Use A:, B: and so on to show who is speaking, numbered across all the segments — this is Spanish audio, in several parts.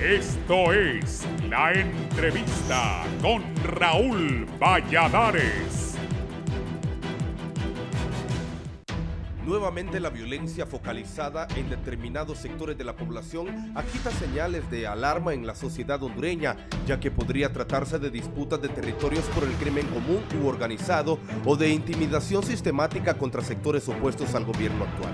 A: Esto es La Entrevista con Raúl Valladares.
B: Nuevamente la violencia focalizada en determinados sectores de la población agita señales de alarma en la sociedad hondureña, ya que podría tratarse de disputas de territorios por el crimen común u organizado o de intimidación sistemática contra sectores opuestos al gobierno actual.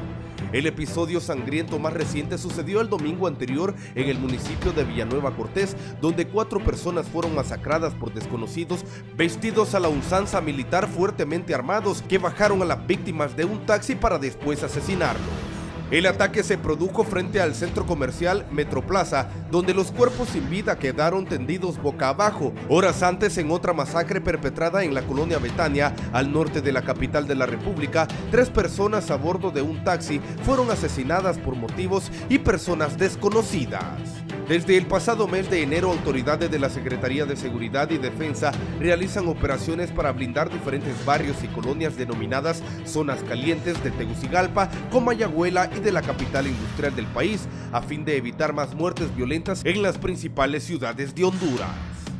B: El episodio sangriento más reciente sucedió el domingo anterior en el municipio de Villanueva Cortés, donde 4 personas fueron masacradas por desconocidos vestidos a la usanza militar, fuertemente armados, que bajaron a las víctimas de un taxi para después asesinarlo. El ataque se produjo frente al centro comercial Metroplaza, donde los cuerpos sin vida quedaron tendidos boca abajo. Horas antes, en otra masacre perpetrada en la colonia Betania, al norte de la capital de la República, 3 personas a bordo de un taxi fueron asesinadas por motivos y personas desconocidas. Desde el pasado mes de enero, autoridades de la Secretaría de Seguridad y Defensa realizan operaciones para blindar diferentes barrios y colonias denominadas zonas calientes de Tegucigalpa, Comayagüela y de la capital industrial del país, a fin de evitar más muertes violentas en las principales ciudades de Honduras.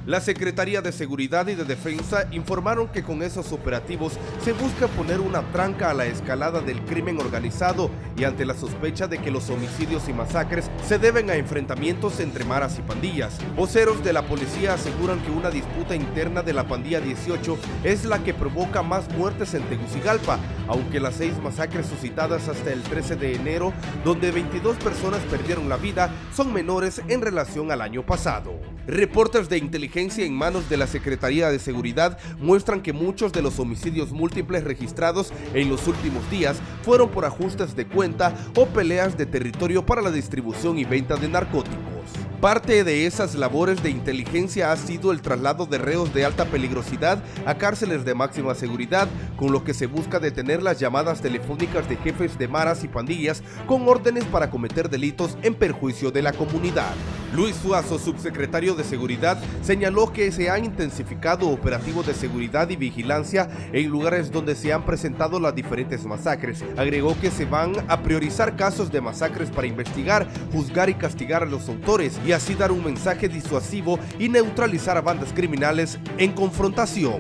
B: La Secretaría de Seguridad y de Defensa informaron que con esos operativos se busca poner una tranca a la escalada del crimen organizado y ante la sospecha de que los homicidios y masacres se deben a enfrentamientos entre maras y pandillas. Voceros de la policía aseguran que una disputa interna de la pandilla 18 es la que provoca más muertes en Tegucigalpa, aunque las 6 masacres suscitadas hasta el 13 de enero, donde 22 personas perdieron la vida, son menores en relación al año pasado. Reportes de inteligencia en manos de la Secretaría de Seguridad muestran que muchos de los homicidios múltiples registrados en los últimos días fueron por ajustes de cuenta o peleas de territorio para la distribución y venta de narcóticos. Parte de esas labores de inteligencia ha sido el traslado de reos de alta peligrosidad a cárceles de máxima seguridad, con lo que se busca detener las llamadas telefónicas de jefes de maras y pandillas con órdenes para cometer delitos en perjuicio de la comunidad. Luis Suazo, subsecretario de Seguridad, señaló que se han intensificado operativos de seguridad y vigilancia en lugares donde se han presentado las diferentes masacres. Agregó que se van a priorizar casos de masacres para investigar, juzgar y castigar a los autores y así dar un mensaje disuasivo y neutralizar a bandas criminales en confrontación.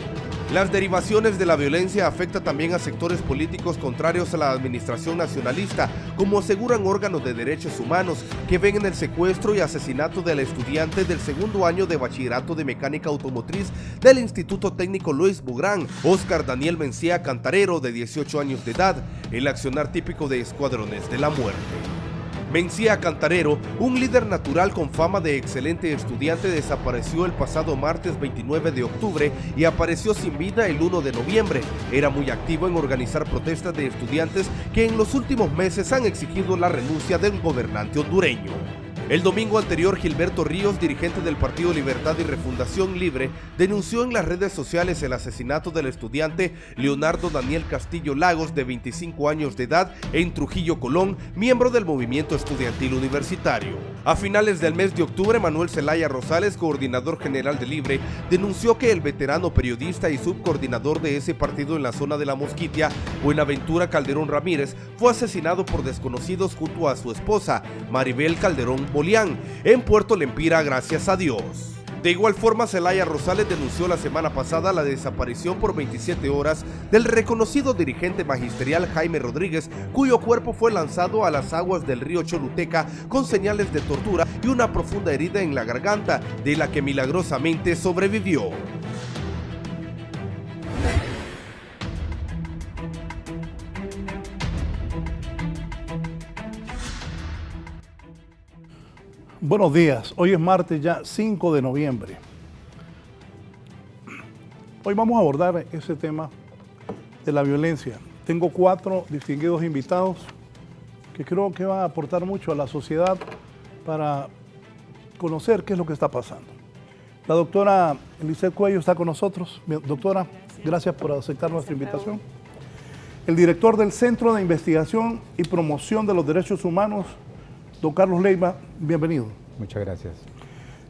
B: Las derivaciones de la violencia afectan también a sectores políticos contrarios a la administración nacionalista, como aseguran órganos de derechos humanos que ven en el secuestro y asesinato del estudiante del segundo año de bachillerato de mecánica automotriz del Instituto Técnico Luis Bugrán, Oscar Daniel Mencía Cantarero, de 18 años de edad, el accionar típico de escuadrones de la muerte. Mencía Cantarero, un líder natural con fama de excelente estudiante, desapareció el pasado martes 29 de octubre y apareció sin vida el 1 de noviembre. Era muy activo en organizar protestas de estudiantes que en los últimos meses han exigido la renuncia del gobernante hondureño. El domingo anterior, Gilberto Ríos, dirigente del Partido Libertad y Refundación Libre, denunció en las redes sociales el asesinato del estudiante Leonardo Daniel Castillo Lagos, de 25 años de edad, en Trujillo, Colón, miembro del movimiento estudiantil universitario. A finales del mes de octubre, Manuel Zelaya Rosales, coordinador general de Libre, denunció que el veterano periodista y subcoordinador de ese partido en la zona de La Mosquitia, Buenaventura Calderón Ramírez, fue asesinado por desconocidos junto a su esposa, Maribel Calderón Bolián, en Puerto Lempira, gracias a Dios. De igual forma, Zelaya Rosales denunció la semana pasada la desaparición por 27 horas del reconocido dirigente magisterial Jaime Rodríguez, cuyo cuerpo fue lanzado a las aguas del río Choluteca con señales de tortura y una profunda herida en la garganta, de la que milagrosamente sobrevivió.
C: Buenos días, hoy es martes ya 5 de noviembre. Hoy vamos a abordar ese tema de la violencia. Tengo 4 distinguidos invitados que creo que van a aportar mucho a la sociedad para conocer qué es lo que está pasando. La doctora Eliseth Cuello está con nosotros. Doctora, gracias por aceptar nuestra invitación. El director del Centro de Investigación y Promoción de los Derechos Humanos, don Carlos Leiva, bienvenido.
D: Muchas gracias.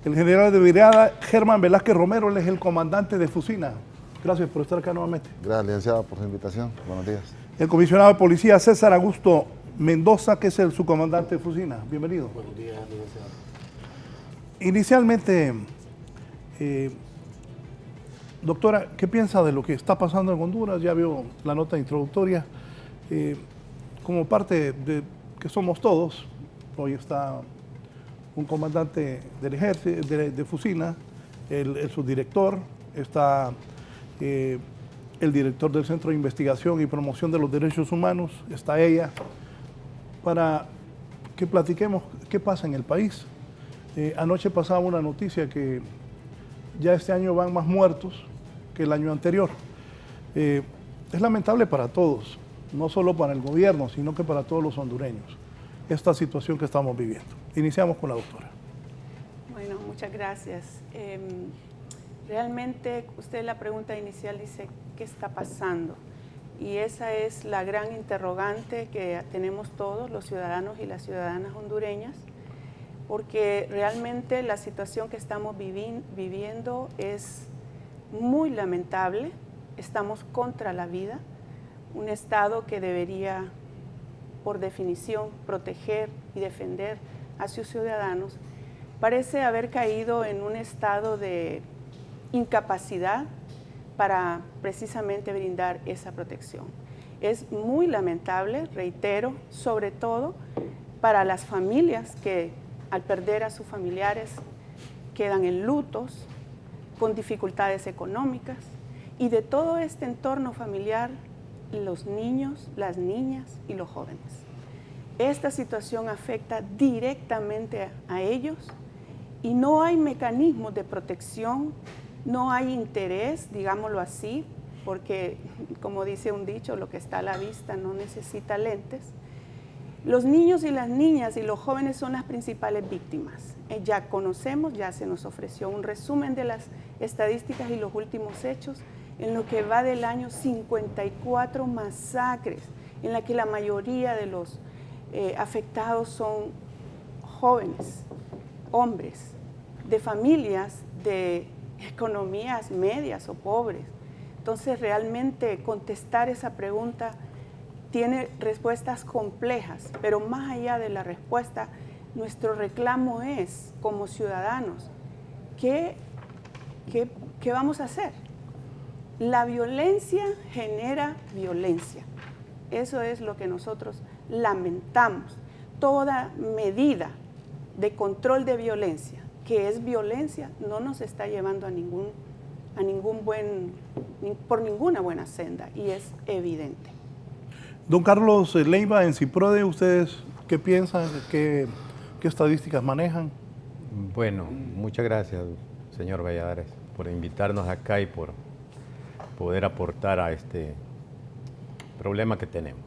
C: El general de brigada, Germán Velázquez Romero, él es el comandante de Fusina. Gracias por estar acá nuevamente.
E: Gracias, licenciado, por su invitación. Buenos días.
C: El comisionado de policía, César Augusto Mendoza, que es el subcomandante de Fusina. Bienvenido.
F: Buenos días, licenciado.
C: Inicialmente, doctora, ¿qué piensa de lo que está pasando en Honduras? Ya vio la nota introductoria. Como parte de que somos todos, hoy está un comandante del ejército, de Fusina, el subdirector, está el director del Centro de Investigación y Promoción de los Derechos Humanos, está ella, para que platiquemos qué pasa en el país. Anoche pasaba una noticia que ya este año van más muertos que el año anterior. Es lamentable para todos, no solo para el gobierno, sino que para todos los hondureños, esta situación que estamos viviendo. Iniciamos con la doctora.
D: Bueno, muchas gracias. Realmente usted la pregunta inicial dice, ¿qué está pasando? Y esa es la gran interrogante que tenemos todos los ciudadanos y las ciudadanas hondureñas, porque realmente la situación que estamos viviendo es muy lamentable. Estamos contra la vida, un Estado que debería, por definición, proteger y defender a sus ciudadanos, parece haber caído en un estado de incapacidad para precisamente brindar esa protección. Es muy lamentable, reitero, sobre todo para las familias que al perder a sus familiares quedan en lutos, con dificultades económicas, y de todo este entorno familiar, los niños, las niñas y los jóvenes. Esta situación afecta directamente a ellos y no hay mecanismos de protección, no hay interés, digámoslo así, porque como dice un dicho, lo que está a la vista no necesita lentes. Los niños y las niñas y los jóvenes son las principales víctimas. Ya conocemos, ya se nos ofreció un resumen de las estadísticas y los últimos hechos. En lo que va del año, 54 masacres, en la que la mayoría de los afectados son jóvenes, hombres, de familias de economías medias o pobres. Entonces, realmente contestar esa pregunta tiene respuestas complejas, pero más allá de la respuesta, nuestro reclamo es, como ciudadanos, ¿qué vamos a hacer? La violencia genera violencia. Eso es lo que nosotros lamentamos. Toda medida de control de violencia, que es violencia, no nos está llevando por ninguna buena senda, y es evidente.
C: Don Carlos Leiva, en CIPRODE, ¿ustedes qué piensan? ¿Qué estadísticas manejan?
F: Bueno, muchas gracias, señor Valladares, por invitarnos acá y por poder aportar a este problema que tenemos.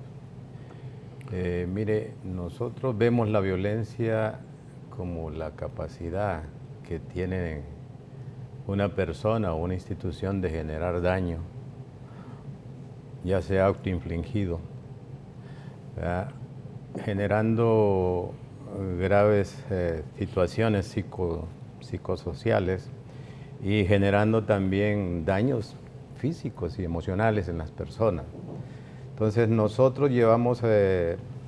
F: Mire, nosotros vemos la violencia como la capacidad que tiene una persona o una institución de generar daño, ya sea autoinfligido, ¿verdad?, generando graves situaciones psicosociales y generando también daños físicos y emocionales en las personas. Entonces nosotros llevamos,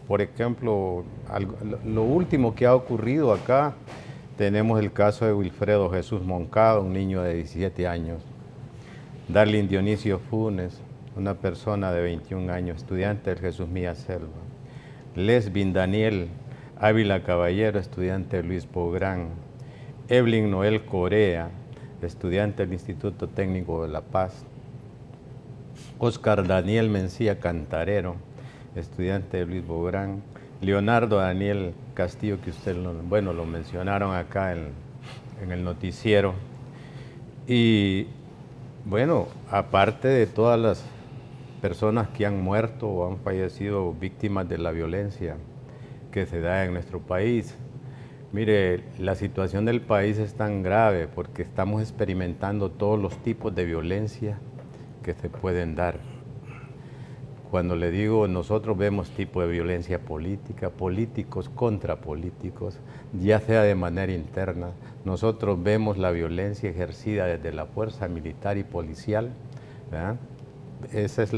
F: por ejemplo, lo último que ha ocurrido acá, tenemos el caso de Wilfredo Jesús Moncada, un niño de 17 años, Darlene Dionisio Funes, una persona de 21 años, estudiante del Jesús Mía Selva, Lesbin Daniel Ávila Caballero, estudiante de Luis Pográn, Evelyn Noel Corea, estudiante del Instituto Técnico de La Paz, Oscar Daniel Mencía Cantarero, estudiante de Luis Pográn, Leonardo Daniel Castillo, que usted lo mencionaron acá en el noticiero. Y bueno, aparte de todas las personas que han muerto o han fallecido víctimas de la violencia que se da en nuestro país, mire, la situación del país es tan grave porque estamos experimentando todos los tipos de violencia que se pueden dar. Cuando le digo, nosotros vemos tipo de violencia política, políticos contra políticos, ya sea de manera interna. Nosotros vemos la violencia ejercida desde la fuerza militar y policial, ¿verdad? Esa es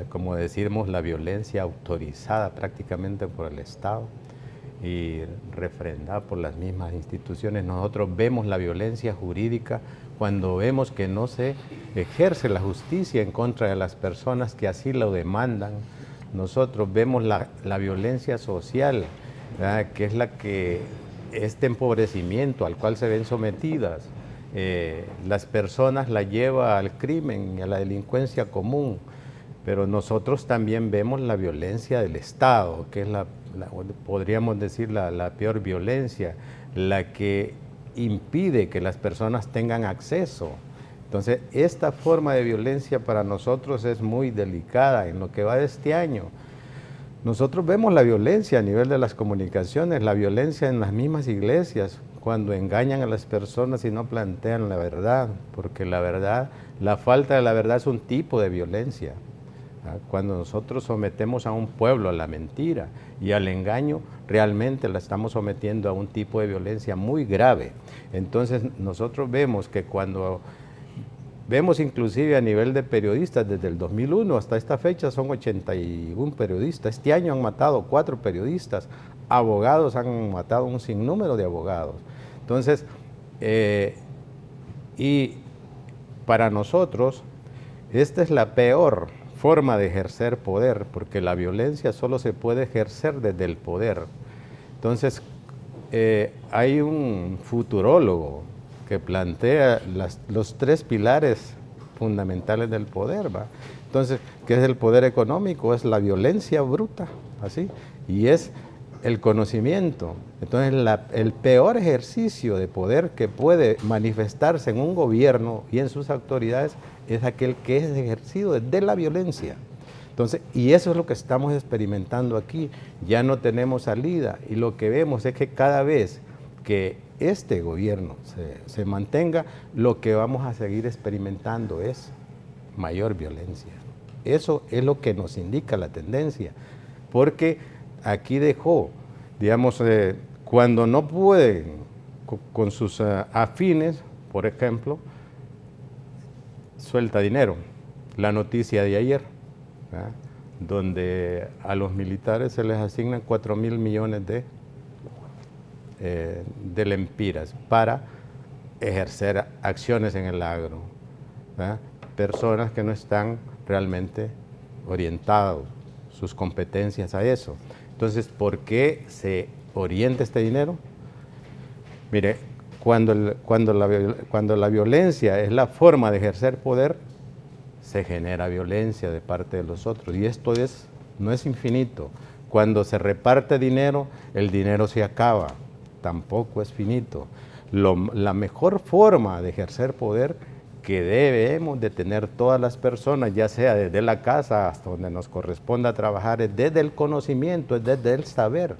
F: como decimos, la violencia autorizada prácticamente por el Estado. y refrendada por las mismas instituciones. Nosotros vemos la violencia jurídica cuando vemos que no se ejerce la justicia en contra de las personas que así lo demandan. Nosotros vemos la violencia social, ¿verdad?, que es la que este empobrecimiento al cual se ven sometidas las personas, la lleva al crimen y a la delincuencia común. Pero nosotros también vemos la violencia del Estado, que es podríamos decir la peor violencia, la que impide que las personas tengan acceso. Entonces, esta forma de violencia para nosotros es muy delicada. En lo que va de este año, nosotros vemos la violencia a nivel de las comunicaciones, la violencia en las mismas iglesias, cuando engañan a las personas y no plantean la verdad, porque la verdad, la falta de la verdad es un tipo de violencia. Cuando nosotros sometemos a un pueblo a la mentira y al engaño, realmente la estamos sometiendo a un tipo de violencia muy grave. Entonces nosotros vemos que cuando vemos inclusive a nivel de periodistas, desde el 2001 hasta esta fecha son 81 periodistas. Este año han matado 4 periodistas, abogados han matado un sinnúmero de abogados. Entonces, y para nosotros, esta es la peor forma de ejercer poder, porque la violencia solo se puede ejercer desde el poder. Entonces, hay un futurólogo que plantea los 3 pilares fundamentales del poder, ¿va? Entonces, ¿qué es el poder económico? Es la violencia bruta, así, y es el conocimiento. Entonces, el peor ejercicio de poder que puede manifestarse en un gobierno y en sus autoridades es aquel que es ejercido desde la violencia. Entonces, y eso es lo que estamos experimentando aquí. Ya no tenemos salida, y lo que vemos es que cada vez que este gobierno se mantenga, lo que vamos a seguir experimentando es mayor violencia. Eso es lo que nos indica la tendencia, porque aquí dejó, digamos, cuando no pueden con sus afines, por ejemplo, suelta dinero. La noticia de ayer, ¿verdad?, donde a los militares se les asignan 4.000 millones de lempiras para ejercer acciones en el agro, ¿verdad?, personas que no están realmente orientados sus competencias a eso. Entonces, ¿por qué se orienta este dinero? Mire, cuando la violencia es la forma de ejercer poder, se genera violencia de parte de los otros, y esto no es infinito. Cuando se reparte dinero, el dinero se acaba, tampoco es finito. La mejor forma de ejercer poder que debemos de tener todas las personas, ya sea desde la casa hasta donde nos corresponda trabajar, es desde el conocimiento, es desde el saber.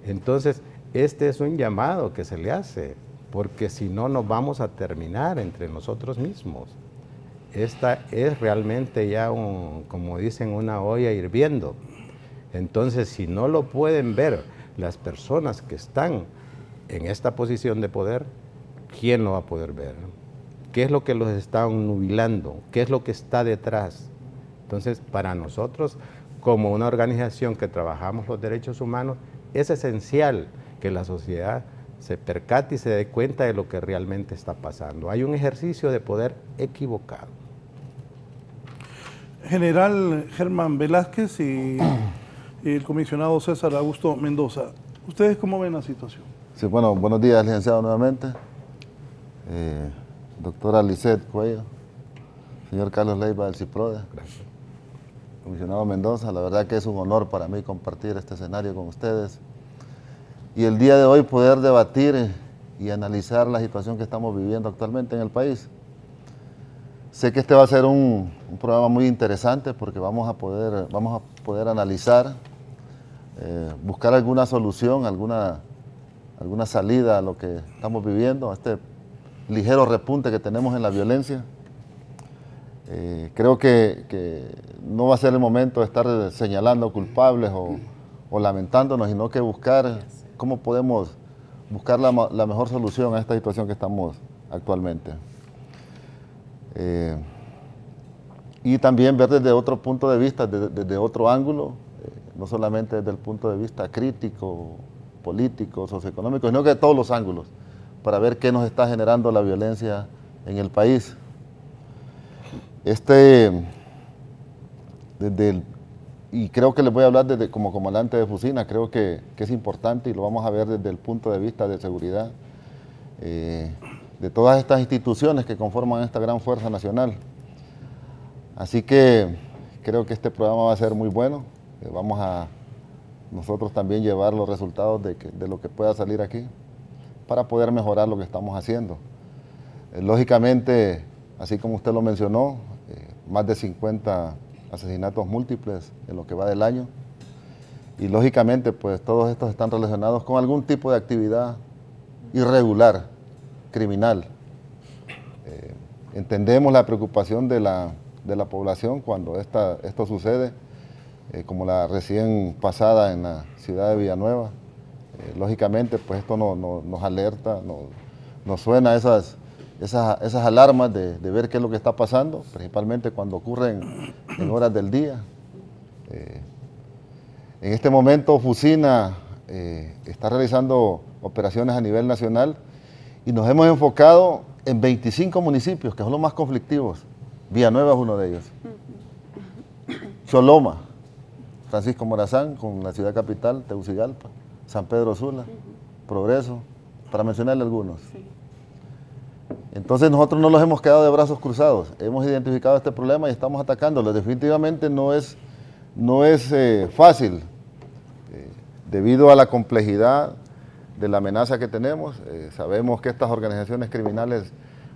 F: Entonces, este es un llamado que se le hace, porque si no nos vamos a terminar entre nosotros mismos. Esta es realmente ya, como dicen, una olla hirviendo. Entonces, si no lo pueden ver las personas que están en esta posición de poder, ¿quién lo va a poder ver? ¿Qué es lo que los está nubilando? ¿Qué es lo que está detrás? Entonces, para nosotros, como una organización que trabajamos los derechos humanos, es esencial que la sociedad se percate y se dé cuenta de lo que realmente está pasando. Hay un ejercicio de poder equivocado.
C: General Germán Velázquez y el comisionado César Augusto Mendoza, ¿ustedes cómo ven la situación?
E: Sí, bueno, buenos días, licenciado, nuevamente. Doctora Lisette Cuello, señor Carlos Leiva del CIPRODE, gracias. Comisionado Mendoza, la verdad que es un honor para mí compartir este escenario con ustedes. Y el día de hoy poder debatir y analizar la situación que estamos viviendo actualmente en el país. Sé que este va a ser un programa muy interesante porque vamos a poder analizar, buscar alguna solución, alguna salida a lo que estamos viviendo, a este ligero repunte que tenemos en la violencia. Creo que no va a ser el momento de estar señalando culpables o lamentándonos, sino que buscar cómo podemos buscar la mejor solución a esta situación que estamos actualmente. Y también ver desde otro punto de vista, desde otro ángulo, no solamente desde el punto de vista crítico, políticos, socioeconómicos, sino que de todos los ángulos, para ver qué nos está generando la violencia en el país. Y creo que les voy a hablar desde como comandante de Fusina, creo que es importante y lo vamos a ver desde el punto de vista de seguridad de todas estas instituciones que conforman esta gran fuerza nacional. Así que creo que este programa va a ser muy bueno. Vamos a nosotros también llevar los resultados de lo que pueda salir aquí para poder mejorar lo que estamos haciendo. Lógicamente, así como usted lo mencionó, más de 50 asesinatos múltiples en lo que va del año. Y lógicamente, pues todos estos están relacionados con algún tipo de actividad irregular, criminal. Entendemos la preocupación de la población cuando esto sucede, como la recién pasada en la ciudad de Villanueva. Lógicamente, pues esto nos alerta, nos suena esas alarmas de ver qué es lo que está pasando, principalmente cuando ocurren en horas del día. En este momento Fusina está realizando operaciones a nivel nacional y nos hemos enfocado en 25 municipios, que son los más conflictivos. Villanueva es uno de ellos. Choloma, Francisco Morazán, con la ciudad capital, Tegucigalpa, San Pedro Sula, Progreso, para mencionarle algunos. Entonces nosotros no los hemos quedado de brazos cruzados, hemos identificado este problema y estamos atacándolo. Definitivamente no es fácil, debido a la complejidad de la amenaza que tenemos. Sabemos que estas organizaciones criminales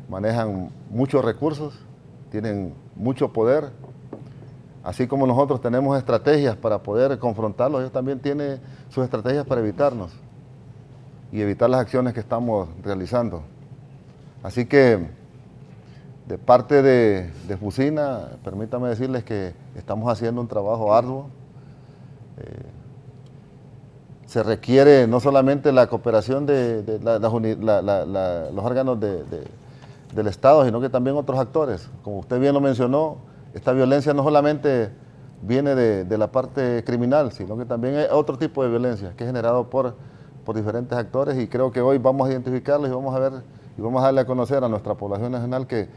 E: manejan muchos recursos, tienen mucho poder, así como nosotros tenemos estrategias para poder confrontarlos, ellos también tienen sus estrategias para evitarnos y evitar las acciones que estamos realizando. Así que, de parte de Fusina, permítame decirles que estamos haciendo un trabajo arduo. Se requiere no solamente la cooperación de los órganos del Estado, sino que también otros actores. Como usted bien lo mencionó, esta violencia no solamente viene de la parte criminal, sino que también hay otro tipo de violencia que es generado por diferentes actores, y creo que hoy vamos a identificarlos y vamos a ver y vamos a darle a conocer a nuestra población nacional que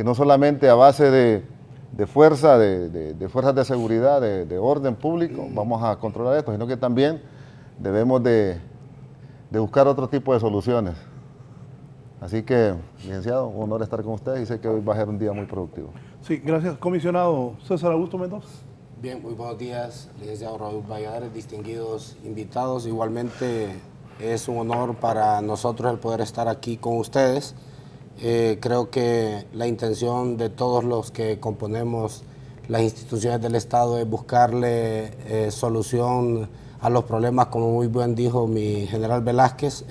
E: no solamente a base de fuerza, de fuerzas de seguridad, de orden público, vamos a controlar esto, sino que también debemos de buscar otro tipo de soluciones. Así que, licenciado, un honor estar con usted y sé que hoy va a ser un día muy productivo.
C: Sí, gracias, comisionado César Augusto Mendoza.
G: Bien, muy buenos días, licenciado Raúl Valladares, distinguidos invitados. Igualmente es un honor para nosotros el poder estar aquí con ustedes. Creo que la intención de todos los que componemos las instituciones del Estado es buscarle solución a los problemas, como muy bien dijo mi general Velázquez.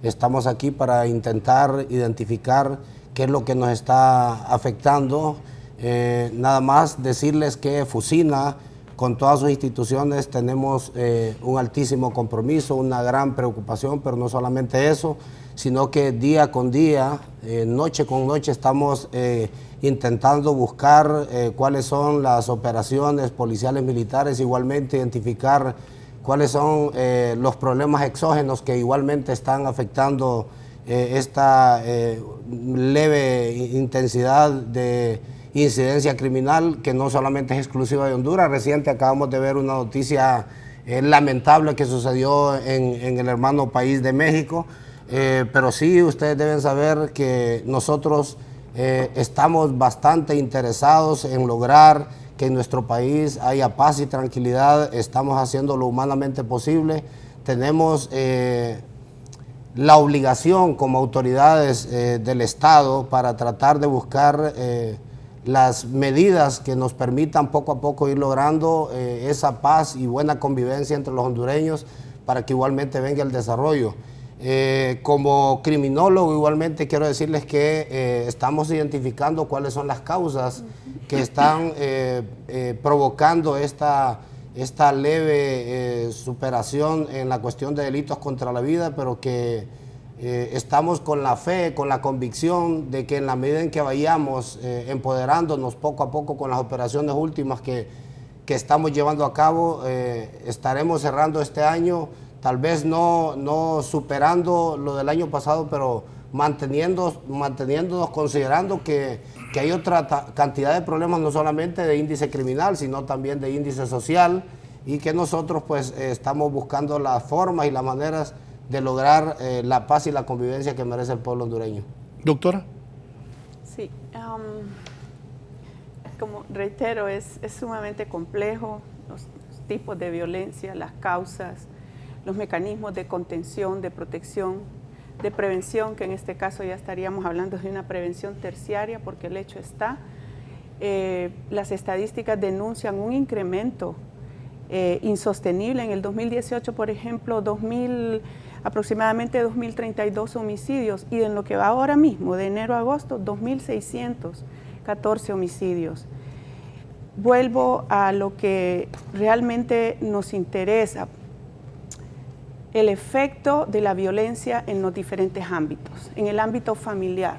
G: Estamos aquí para intentar identificar qué es lo que nos está afectando. Nada más decirles que Fusina, con todas sus instituciones, tenemos un altísimo compromiso, una gran preocupación, pero no solamente eso, sino que día con día, noche con noche, estamos intentando buscar cuáles son las operaciones policiales militares, igualmente identificar cuáles son los problemas exógenos que igualmente están afectando esta leve intensidad de incidencia criminal, que no solamente es exclusiva de Honduras. Reciente acabamos de ver una noticia lamentable que sucedió en el hermano país de México, pero sí, ustedes deben saber que nosotros estamos bastante interesados en lograr que en nuestro país haya paz y tranquilidad. Estamos haciendo lo humanamente posible. Tenemos la obligación como autoridades del Estado para tratar de buscar las medidas que nos permitan poco a poco ir logrando esa paz y buena convivencia entre los hondureños, para que igualmente venga el desarrollo. Como criminólogo, igualmente quiero decirles que estamos identificando cuáles son las causas que están provocando esta leve superación en la cuestión de delitos contra la vida, pero que estamos con la fe, con la convicción de que en la medida en que vayamos empoderándonos poco a poco con las operaciones últimas que estamos llevando a cabo, estaremos cerrando este año tal vez no superando lo del año pasado, pero manteniéndonos, considerando que hay otra cantidad de problemas, no solamente de índice criminal, sino también de índice social, y que nosotros pues estamos buscando las formas y las maneras de lograr la paz y la convivencia que merece el pueblo hondureño.
C: Doctora.
D: Sí, como reitero, es sumamente complejo los tipos de violencia, las causas, los mecanismos de contención, de protección, de prevención, que en este caso ya estaríamos hablando de una prevención terciaria, porque el hecho está, las estadísticas denuncian un incremento insostenible. En el 2018, por ejemplo, aproximadamente 2.032 homicidios, y en lo que va ahora mismo, de enero a agosto, 2.614 homicidios. Vuelvo a lo que realmente nos interesa, el efecto de la violencia en los diferentes ámbitos. En el ámbito familiar,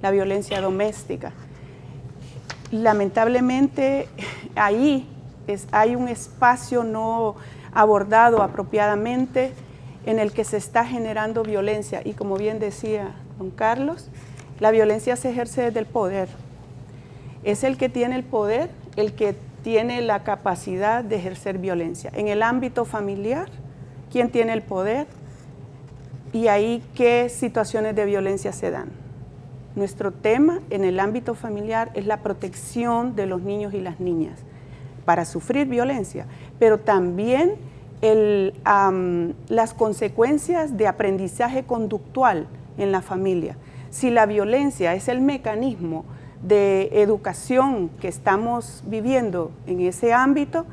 D: la violencia doméstica. Lamentablemente, ahí hay un espacio no abordado apropiadamente en el que se está generando violencia, y como bien decía don Carlos, la violencia se ejerce desde el poder. Es el que tiene el poder, el que tiene la capacidad de ejercer violencia. En el ámbito familiar, ¿quién tiene el poder? Y ahí, ¿qué situaciones de violencia se dan? Nuestro tema en el ámbito familiar es la protección de los niños y las niñas para sufrir violencia, pero también las consecuencias de aprendizaje conductual en la familia. Si la violencia es el mecanismo de educación que estamos viviendo en ese ámbito,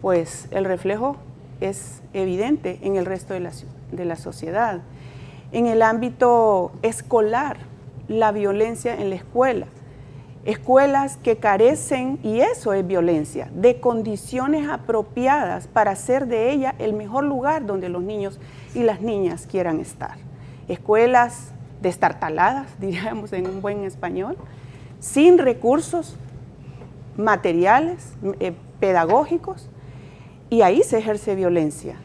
D: pues el reflejo es evidente en el resto de la sociedad. En el ámbito escolar, la violencia en la escuela. Escuelas que carecen, y eso es violencia, de condiciones apropiadas para hacer de ella el mejor lugar donde los niños y las niñas quieran estar. Escuelas destartaladas, diríamos en un buen español, sin recursos materiales, pedagógicos, y ahí se ejerce violencia.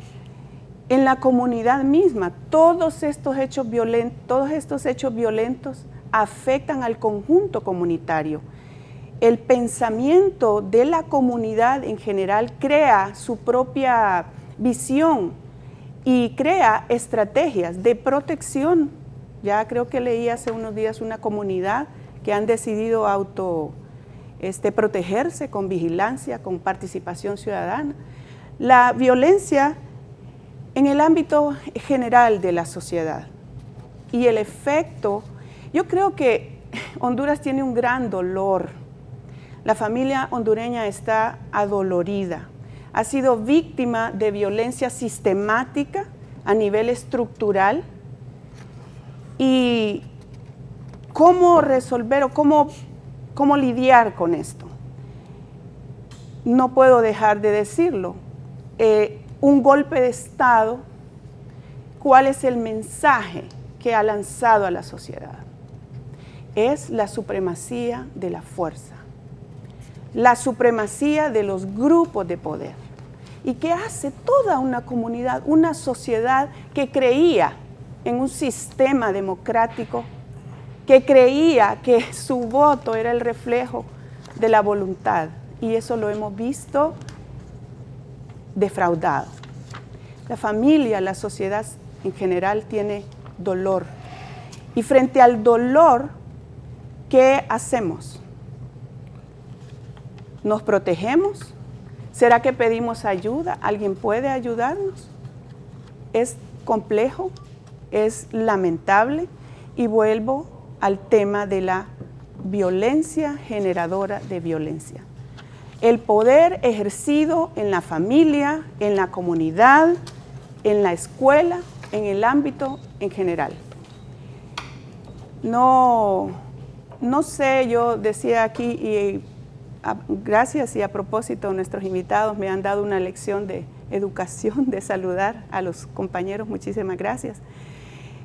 D: En la comunidad misma, todos estos hechos violentos afectan al conjunto comunitario. El pensamiento de la comunidad en general crea su propia visión y crea estrategias de protección. Ya creo que leí hace unos días una comunidad que han decidido protegerse con vigilancia, con participación ciudadana. La violencia en el ámbito general de la sociedad y el efecto. Yo creo que Honduras tiene un gran dolor. La familia hondureña está adolorida. Ha sido víctima de violencia sistemática a nivel estructural. ¿Y cómo resolver o cómo lidiar con esto? No puedo dejar de decirlo. Un golpe de Estado, ¿cuál es el mensaje que ha lanzado a la sociedad? Es la supremacía de la fuerza, la supremacía de los grupos de poder. ¿Y qué hace toda una comunidad, una sociedad que creía en un sistema democrático, que creía que su voto era el reflejo de la voluntad? Y eso lo hemos visto defraudado. La familia, la sociedad en general tiene dolor. Y frente al dolor, ¿qué hacemos? ¿Nos protegemos? ¿Será que pedimos ayuda? ¿Alguien puede ayudarnos? Es complejo, es lamentable, y vuelvo al tema de la violencia generadora de violencia. El poder ejercido en la familia, en la comunidad, en la escuela, en el ámbito en general. No sé, yo decía aquí, y gracias, y a propósito, nuestros invitados me han dado una lección de educación, de saludar a los compañeros, muchísimas gracias.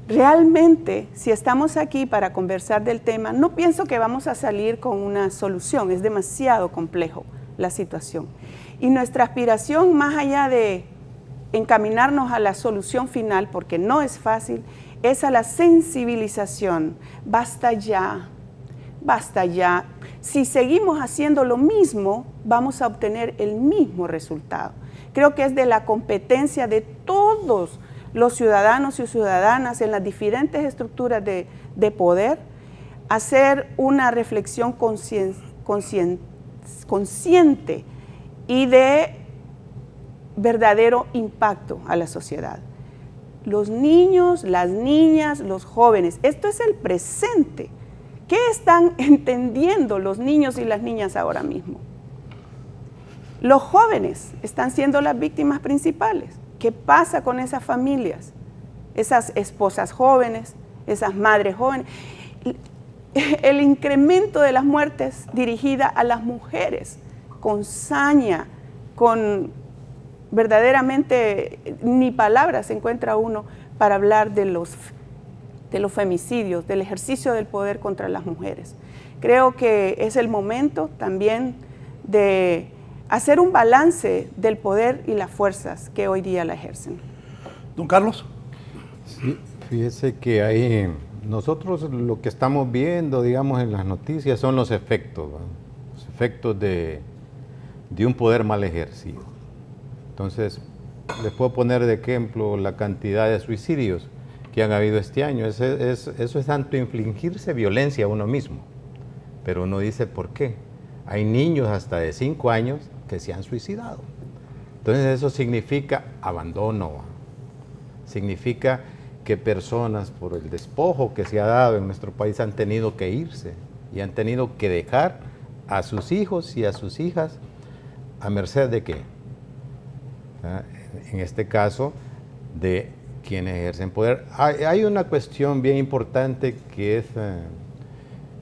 D: Realmente, si estamos aquí para conversar del tema, no pienso que vamos a salir con una solución, es demasiado complejo la situación. Y nuestra aspiración, más allá de encaminarnos a la solución final, porque no es fácil, es a la sensibilización. Basta ya, basta ya. Si seguimos haciendo lo mismo, vamos a obtener el mismo resultado. Creo que es de la competencia de todos los ciudadanos y ciudadanas en las diferentes estructuras de poder, hacer una reflexión consciente y de verdadero impacto a la sociedad. Los niños, las niñas, los jóvenes, esto es el presente. ¿Qué están entendiendo los niños y las niñas ahora mismo? Los jóvenes están siendo las víctimas principales. ¿Qué pasa con esas familias? Esas esposas jóvenes, esas madres jóvenes. El incremento de las muertes dirigida a las mujeres, con saña, con verdaderamente ni palabras encuentra uno para hablar de los femicidios, del ejercicio del poder contra las mujeres. Creo que es el momento también de hacer un balance del poder y las fuerzas que hoy día la ejercen.
C: Don Carlos.
F: Sí, fíjese que ahí nosotros lo que estamos viendo, digamos, en las noticias son los efectos, ¿verdad? Los efectos de un poder mal ejercido. Entonces, les puedo poner de ejemplo la cantidad de suicidios que han habido este año. Eso es tanto infligirse violencia a uno mismo, pero uno dice ¿por qué? Hay niños hasta de 5 años que se han suicidado. Entonces eso significa abandono, significa que personas por el despojo que se ha dado en nuestro país han tenido que irse y han tenido que dejar a sus hijos y a sus hijas a merced de qué. En este caso, de quienes ejercen poder. Hay una cuestión bien importante que es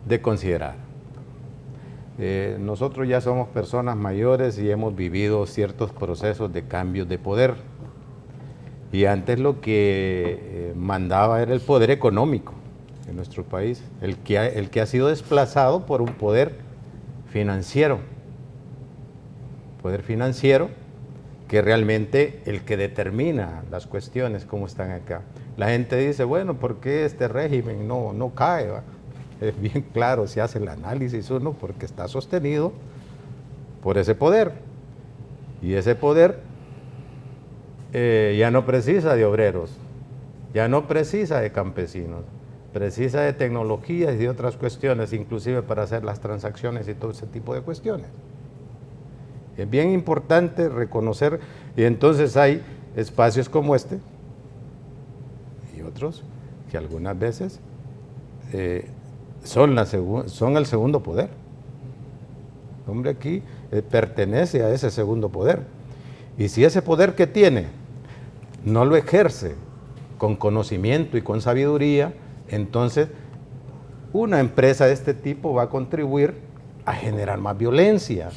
F: de considerar. Nosotros ya somos personas mayores y hemos vivido ciertos procesos de cambios de poder. Y antes lo que mandaba era el poder económico en nuestro país, el que ha sido desplazado por un poder financiero. Poder financiero que realmente el que determina las cuestiones como están acá. La gente dice, bueno, ¿por qué este régimen no cae? ¿Va? Es bien claro, se hace el análisis uno porque está sostenido por ese poder. Y ese poder ya no precisa de obreros, ya no precisa de campesinos, precisa de tecnologías y de otras cuestiones, inclusive para hacer las transacciones y todo ese tipo de cuestiones. Es bien importante reconocer, y entonces hay espacios como este y otros que algunas veces son el segundo poder. El hombre aquí pertenece a ese segundo poder. Y si ese poder que tiene no lo ejerce con conocimiento y con sabiduría, entonces una empresa de este tipo va a contribuir a generar más violencia.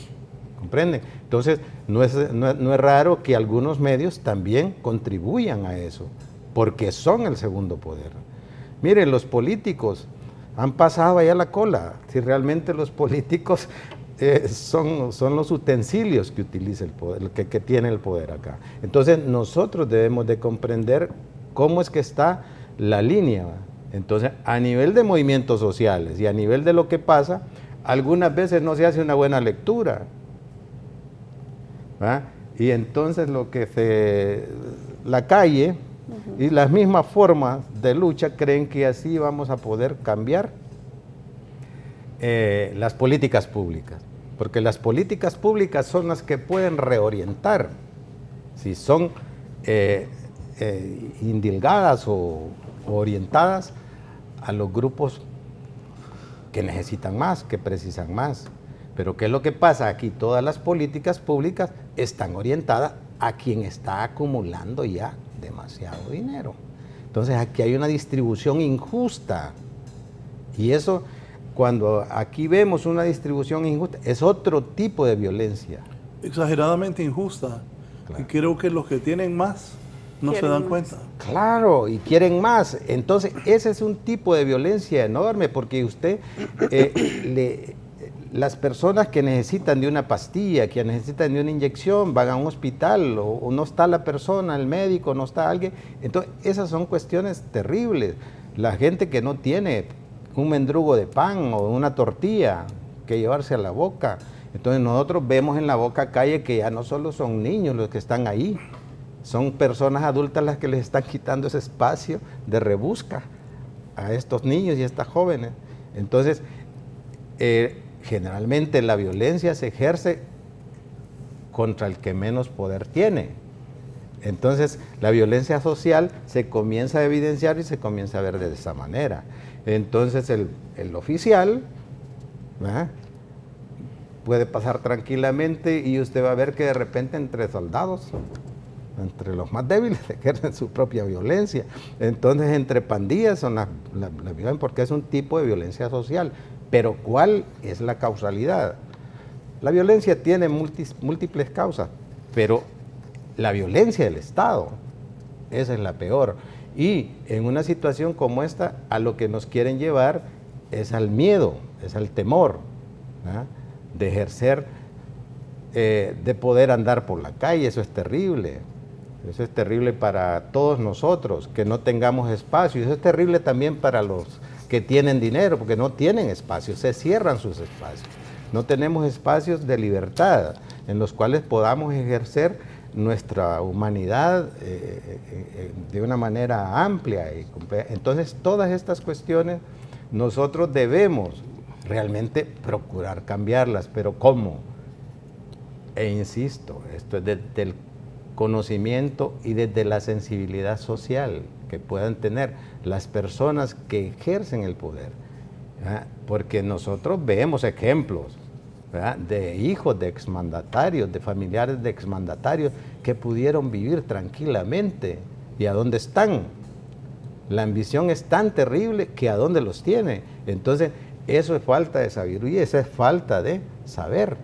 F: ¿Comprenden? Entonces, no es raro que algunos medios también contribuyan a eso, porque son el segundo poder. Miren, los políticos han pasado allá la cola. Si realmente los políticos son los utensilios que utiliza el poder, que tiene el poder acá. Entonces, nosotros debemos de comprender cómo es que está la línea. Entonces, a nivel de movimientos sociales y a nivel de lo que pasa, algunas veces no se hace una buena lectura. ¿Va? Y entonces la calle y las mismas formas de lucha creen que así vamos a poder cambiar las políticas públicas, porque las políticas públicas son las que pueden reorientar, si son indilgadas o orientadas a los grupos que necesitan más, que precisan más. Pero ¿qué es lo que pasa aquí? Todas las políticas públicas están orientadas a quien está acumulando ya demasiado dinero. Entonces aquí hay una distribución injusta. Y eso, cuando aquí vemos una distribución injusta, es otro tipo de violencia.
C: Exageradamente injusta. Claro. Y creo que los que tienen más no se dan cuenta.
F: Claro, y quieren más. Entonces ese es un tipo de violencia enorme, porque usted las personas que necesitan de una pastilla, que necesitan de una inyección, van a un hospital o no está la persona, el médico, no está alguien. Entonces, esas son cuestiones terribles. La gente que no tiene un mendrugo de pan o una tortilla que llevarse a la boca. Entonces, nosotros vemos en la Boca Calle que ya no solo son niños los que están ahí, son personas adultas las que les están quitando ese espacio de rebusca a estos niños y a estas jóvenes. Entonces, generalmente la violencia se ejerce contra el que menos poder tiene. Entonces, la violencia social se comienza a evidenciar y se comienza a ver de esa manera. Entonces, el oficial, ¿verdad?, puede pasar tranquilamente y usted va a ver que de repente entre soldados, entre los más débiles, ejercen su propia violencia. Entonces, entre pandillas son la violencia, porque es un tipo de violencia social. Pero, ¿cuál es la causalidad? La violencia tiene múltiples causas, pero la violencia del Estado, esa es la peor. Y en una situación como esta, a lo que nos quieren llevar es al miedo, es al temor, ¿verdad?, de ejercer, de poder andar por la calle. Eso es terrible. Eso es terrible para todos nosotros, que no tengamos espacio. Eso es terrible también para los que tienen dinero, porque no tienen espacio, se cierran sus espacios. No tenemos espacios de libertad en los cuales podamos ejercer nuestra humanidad de una manera amplia. Entonces, todas estas cuestiones nosotros debemos realmente procurar cambiarlas, pero ¿cómo? E insisto, esto es desde el conocimiento y desde la sensibilidad social que puedan tener las personas que ejercen el poder, ¿verdad? Porque nosotros vemos ejemplos, ¿verdad?, de hijos de exmandatarios, de familiares de exmandatarios que pudieron vivir tranquilamente. ¿Y a dónde están? La ambición es tan terrible que ¿a dónde los tiene? Entonces, eso es falta de sabiduría, eso es falta de saber.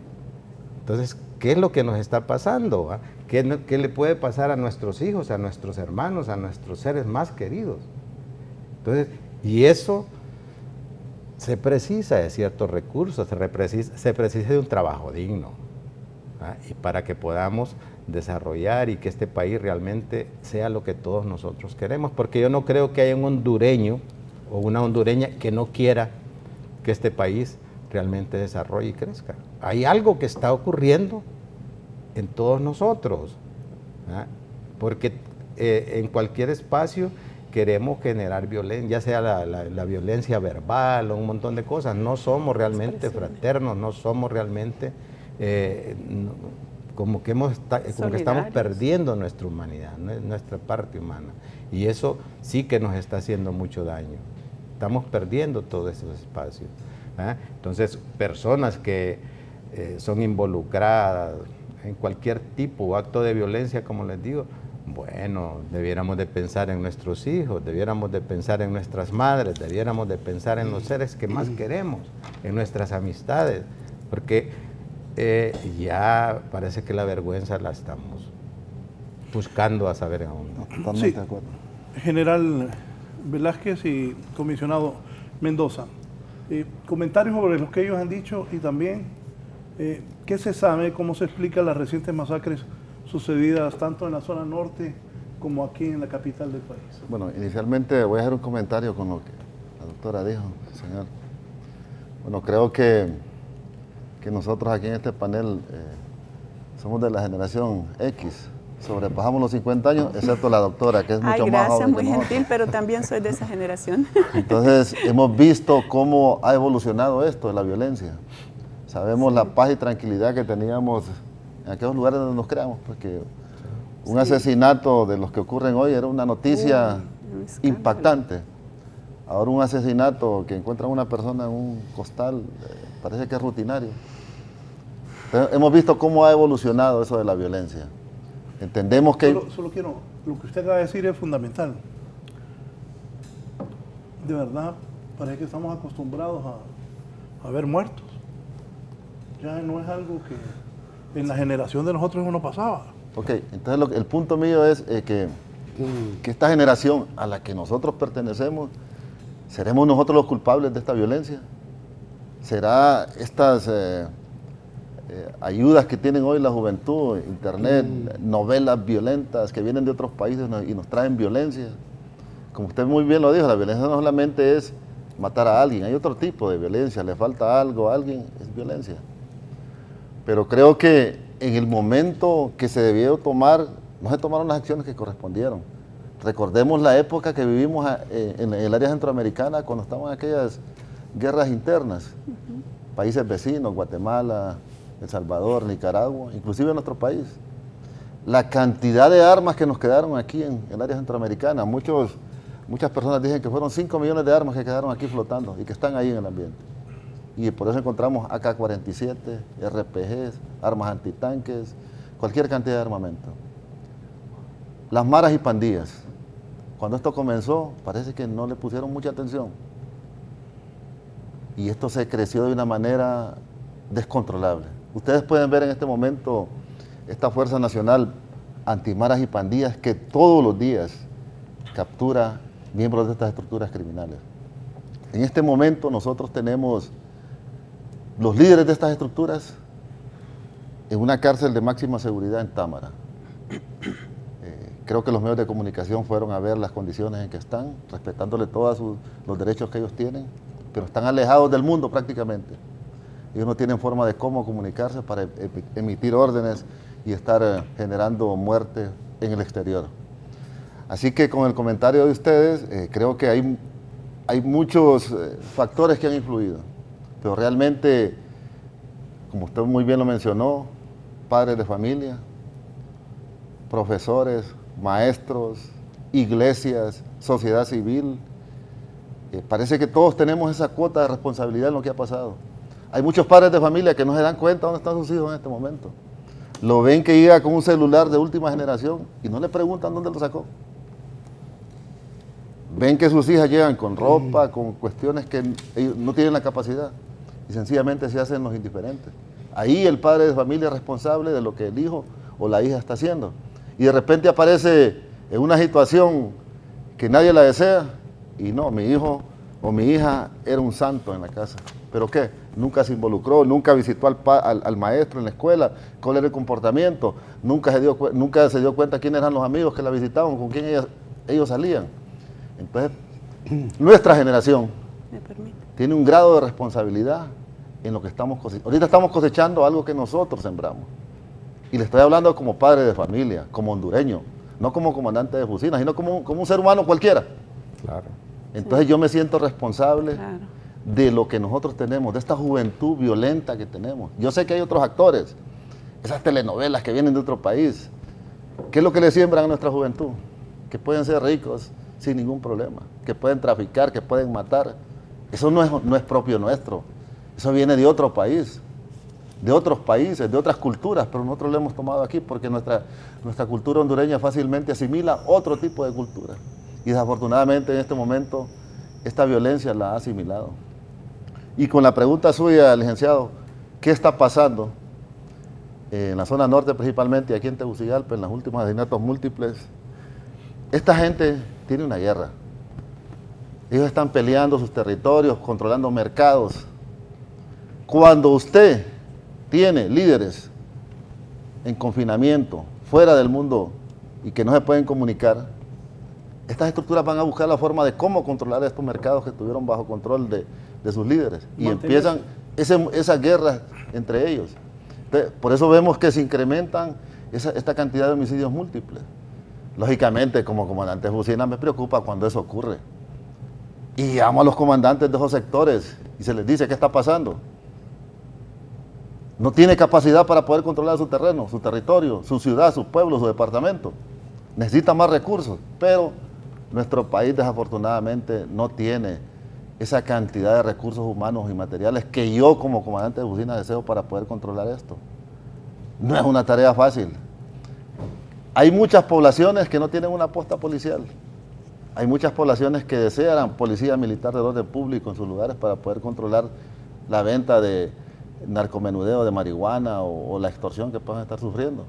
F: Entonces, ¿qué es lo que nos está pasando? ¿Va? ¿Qué le puede pasar a nuestros hijos, a nuestros hermanos, a nuestros seres más queridos? Entonces, y eso se precisa de ciertos recursos, se precisa de un trabajo digno, ¿va? Y para que podamos desarrollar y que este país realmente sea lo que todos nosotros queremos, porque yo no creo que haya un hondureño o una hondureña que no quiera que este país realmente desarrolle y crezca. Hay algo que está ocurriendo en todos nosotros, ¿verdad? Porque en cualquier espacio queremos generar violencia, ya sea la violencia verbal o un montón de cosas. No somos realmente fraternos, no somos realmente, como que estamos perdiendo nuestra humanidad, nuestra parte humana. Y eso sí que nos está haciendo mucho daño. Estamos perdiendo todos esos espacios, ¿eh? Entonces, personas que son involucradas en cualquier tipo o acto de violencia, como les digo, bueno, debiéramos de pensar en nuestros hijos, debiéramos de pensar en nuestras madres, debiéramos de pensar en los seres que más queremos, en nuestras amistades, porque ya parece que la vergüenza la estamos buscando a saber aún.
C: Totalmente de acuerdo. General Velázquez y comisionado Mendoza, comentarios sobre lo que ellos han dicho y también qué se sabe, cómo se explica las recientes masacres sucedidas tanto en la zona norte como aquí en la capital del país.
E: Bueno, inicialmente voy a hacer un comentario con lo que la doctora dijo, señor. Bueno, creo que nosotros aquí en este panel somos de la generación X. Sobrepasamos los 50 años, excepto la doctora, que es mucho más joven.
D: Gracias, muy gentil, pero también soy de esa generación.
E: Entonces, hemos visto cómo ha evolucionado esto de la violencia. Sabemos la paz y tranquilidad que teníamos en aquellos lugares donde nos creamos, porque un asesinato de los que ocurren hoy era una noticia impactante. Ahora un asesinato que encuentran a una persona en un costal, parece que es rutinario. Entonces, hemos visto cómo ha evolucionado eso de la violencia. Entendemos que...
C: Solo quiero, lo que usted acaba de decir es fundamental. De verdad, parece que estamos acostumbrados a ver muertos. Ya no es algo que en la generación de nosotros no pasaba.
E: Ok, entonces el punto mío es que esta generación a la que nosotros pertenecemos, ¿seremos nosotros los culpables de esta violencia? ¿Será estas ayudas que tienen hoy la juventud, internet, novelas violentas que vienen de otros países y nos traen violencia? Como usted muy bien lo dijo, la violencia no solamente es matar a alguien, hay otro tipo de violencia, le falta algo a alguien, es violencia. Pero creo que en el momento que se debió tomar, no se tomaron las acciones que correspondieron. Recordemos la época que vivimos en el área centroamericana cuando estaban aquellas guerras internas, países vecinos, Guatemala, El Salvador, Nicaragua, inclusive en nuestro país. La cantidad de armas que nos quedaron aquí en el área centroamericana, muchas personas dicen que fueron 5 millones de armas que quedaron aquí flotando y que están ahí en el ambiente. Y por eso encontramos AK-47, RPGs, armas antitanques, cualquier cantidad de armamento. Las maras y pandillas. Cuando esto comenzó, parece que no le pusieron mucha atención. Y esto se creció de una manera descontrolable. Ustedes pueden ver en este momento esta Fuerza Nacional Antimaras y Pandillas que todos los días captura miembros de estas estructuras criminales. En este momento nosotros tenemos los líderes de estas estructuras en una cárcel de máxima seguridad en Támara. Creo que los medios de comunicación fueron a ver las condiciones en que están, respetándole todos los derechos que ellos tienen, pero están alejados del mundo prácticamente. Ellos no tienen forma de cómo comunicarse para emitir órdenes y estar generando muerte en el exterior. Así que con el comentario de ustedes, creo que hay muchos factores que han influido, pero realmente, como usted muy bien lo mencionó, padres de familia, profesores, maestros, iglesias, sociedad civil, parece que todos tenemos esa cuota de responsabilidad en lo que ha pasado. Hay muchos padres de familia que no se dan cuenta dónde están sus hijos en este momento. Lo ven que llega con un celular de última generación y no le preguntan dónde lo sacó. Ven que sus hijas llegan con ropa, con cuestiones que ellos no tienen la capacidad y sencillamente se hacen los indiferentes. Ahí el padre de familia es responsable de lo que el hijo o la hija está haciendo. Y de repente aparece en una situación que nadie la desea y no, mi hijo o mi hija era un santo en la casa. ¿Pero qué? Nunca se involucró, nunca visitó al maestro en la escuela, cuál era el comportamiento, nunca se dio cuenta quiénes eran los amigos que la visitaban, con quién ellos salían. Entonces, nuestra generación tiene un grado de responsabilidad en lo que estamos cosechando. Ahorita estamos cosechando algo que nosotros sembramos. Y le estoy hablando como padre de familia, como hondureño, no como comandante de Fusina, sino como un ser humano cualquiera.
F: Claro.
E: Entonces yo me siento responsable de lo que nosotros tenemos, de esta juventud violenta que tenemos. Yo sé que hay otros actores, esas telenovelas que vienen de otro país. ¿Qué es lo que le siembran a nuestra juventud? Que pueden ser ricos sin ningún problema, que pueden traficar, que pueden matar. Eso no es propio nuestro, eso viene de otro país, de otros países, de otras culturas, pero nosotros lo hemos tomado aquí porque nuestra cultura hondureña fácilmente asimila otro tipo de cultura. Y desafortunadamente en este momento esta violencia la ha asimilado. Y con la pregunta suya, licenciado, ¿qué está pasando en la zona norte principalmente y aquí en Tegucigalpa en los últimos asesinatos múltiples? Esta gente tiene una guerra. Ellos están peleando sus territorios, controlando mercados. Cuando usted tiene líderes en confinamiento, fuera del mundo y que no se pueden comunicar, estas estructuras van a buscar la forma de cómo controlar estos mercados que estuvieron bajo control de sus líderes. Y empiezan esas guerras entre ellos. Entonces, por eso vemos que se incrementan esta cantidad de homicidios múltiples. Lógicamente, como comandante de Fusina, me preocupa cuando eso ocurre. Y llamo a los comandantes de esos sectores y se les dice qué está pasando. No tiene capacidad para poder controlar su terreno, su territorio, su ciudad, su pueblo, su departamento. Necesita más recursos, pero nuestro país desafortunadamente no tiene esa cantidad de recursos humanos y materiales que yo como comandante de Fusina deseo para poder controlar esto. No es una tarea fácil. Hay muchas poblaciones que no tienen una posta policial. Hay muchas poblaciones que desean policía militar de orden público en sus lugares para poder controlar la venta de narcomenudeo de marihuana o la extorsión que puedan estar sufriendo.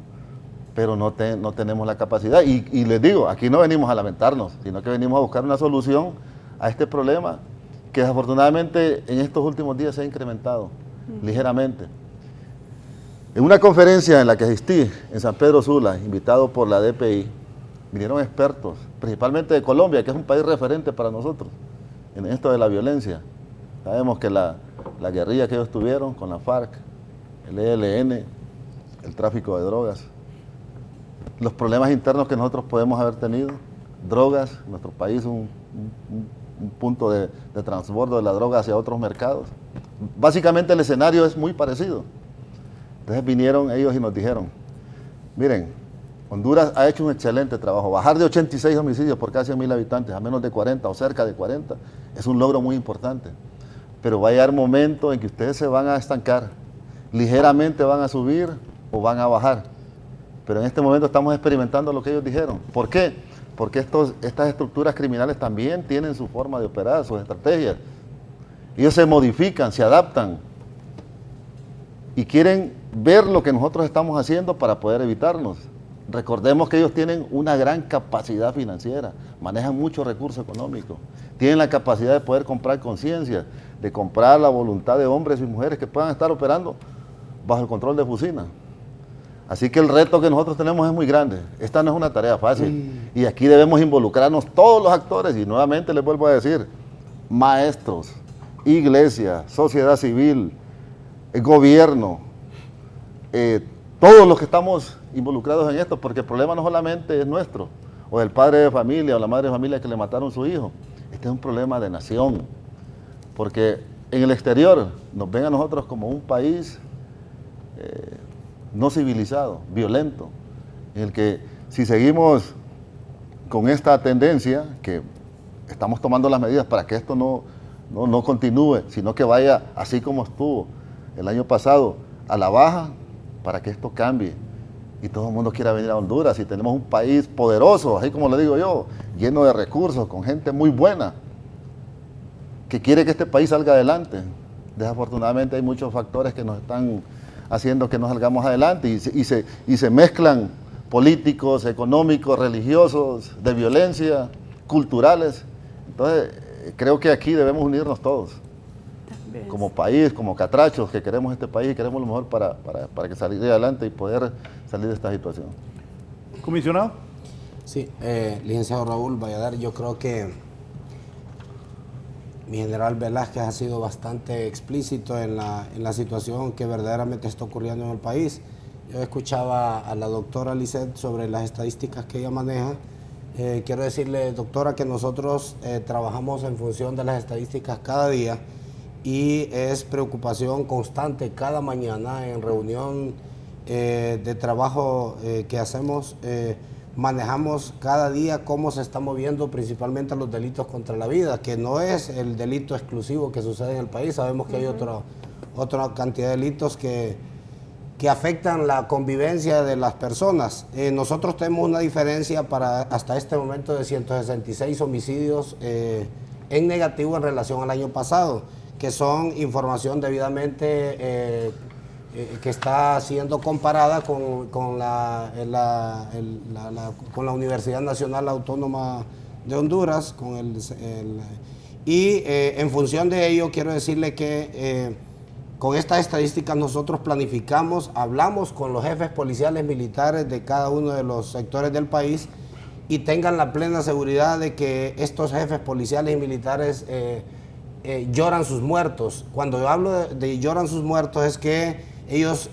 E: Pero no tenemos la capacidad. Y les digo, aquí no venimos a lamentarnos, sino que venimos a buscar una solución a este problema que desafortunadamente en estos últimos días se ha incrementado ligeramente. En una conferencia en la que asistí en San Pedro Sula, invitado por la DPI, vinieron expertos, principalmente de Colombia, que es un país referente para nosotros en esto de la violencia. Sabemos que la guerrilla que ellos tuvieron con la FARC, el ELN, el tráfico de drogas, los problemas internos que nosotros podemos haber tenido, drogas, en nuestro país un punto de transbordo de la droga hacia otros mercados. Básicamente el escenario es muy parecido. Entonces vinieron ellos y nos dijeron, miren, Honduras ha hecho un excelente trabajo. Bajar de 86 homicidios por cada 100.000 habitantes a menos de 40 o cerca de 40 es un logro muy importante. Pero va a llegar momento en que ustedes se van a estancar, ligeramente van a subir o van a bajar. Pero en este momento estamos experimentando lo que ellos dijeron. ¿Por qué? Porque estas estructuras criminales también tienen su forma de operar, sus estrategias. Ellos se modifican, se adaptan y quieren ver lo que nosotros estamos haciendo para poder evitarnos. Recordemos que ellos tienen una gran capacidad financiera, manejan mucho recurso económico, tienen la capacidad de poder comprar conciencia, de comprar la voluntad de hombres y mujeres que puedan estar operando bajo el control de Fusina. Así que el reto que nosotros tenemos es muy grande. Esta no es una tarea fácil. Y aquí debemos involucrarnos todos los actores. Y nuevamente les vuelvo a decir, maestros, iglesia, sociedad civil, gobierno, todos los que estamos involucrados en esto, porque el problema no solamente es nuestro, o del padre de familia o la madre de familia que le mataron a su hijo. Este es un problema de nación. Porque en el exterior nos ven a nosotros como un país no civilizado, violento, en el que si seguimos con esta tendencia, que estamos tomando las medidas para que esto no continúe, sino que vaya así como estuvo el año pasado, a la baja, para que esto cambie y todo el mundo quiera venir a Honduras y tenemos un país poderoso, así como le digo yo, lleno de recursos, con gente muy buena, que quiere que este país salga adelante. Desafortunadamente hay muchos factores que nos están haciendo que no salgamos adelante y se mezclan políticos, económicos, religiosos, de violencia, culturales. Entonces, creo que aquí debemos unirnos todos, como país, como catrachos que queremos este país y queremos lo mejor para que salir adelante y poder salir de esta situación.
C: Comisionado.
G: Sí, licenciado Raúl Valladares, yo creo que mi general Velázquez ha sido bastante explícito en la situación que verdaderamente está ocurriendo en el país. Yo escuchaba a la doctora Lisset sobre las estadísticas que ella maneja. Quiero decirle, doctora, que nosotros trabajamos en función de las estadísticas cada día y es preocupación constante cada mañana en reunión de trabajo que hacemos. Manejamos cada día cómo se están moviendo principalmente los delitos contra la vida, que no es el delito exclusivo que sucede en el país. Sabemos que hay otra cantidad de delitos que afectan la convivencia de las personas. Nosotros tenemos una diferencia para hasta este momento de 166 homicidios en negativo en relación al año pasado, que son información debidamente que está siendo comparada con la Universidad Nacional Autónoma de Honduras, en función de ello quiero decirle que con estas estadísticas nosotros planificamos, hablamos con los jefes policiales militares de cada uno de los sectores del país y tengan la plena seguridad de que estos jefes policiales y militares lloran sus muertos. Cuando yo hablo de lloran sus muertos es que ellos,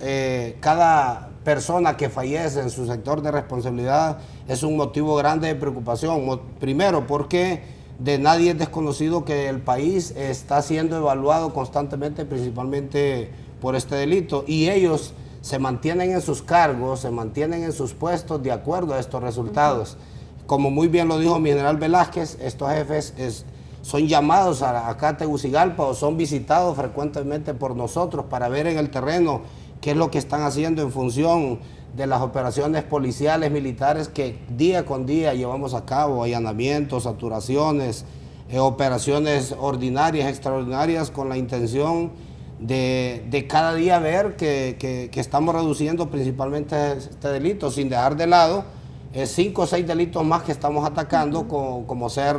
G: cada persona que fallece en su sector de responsabilidad es un motivo grande de preocupación. Primero, porque de nadie es desconocido que el país está siendo evaluado constantemente, principalmente por este delito, y ellos se mantienen en sus cargos, se mantienen en sus puestos de acuerdo a estos resultados. Como muy bien lo dijo mi general Velázquez, estos jefes son llamados acá a Tegucigalpa o son visitados frecuentemente por nosotros para ver en el terreno qué es lo que están haciendo en función de las operaciones policiales, militares que día con día llevamos a cabo, allanamientos, saturaciones, operaciones ordinarias, extraordinarias, con la intención de cada día ver que estamos reduciendo principalmente este delito, sin dejar de lado 5 o 6 delitos más que estamos atacando, como ser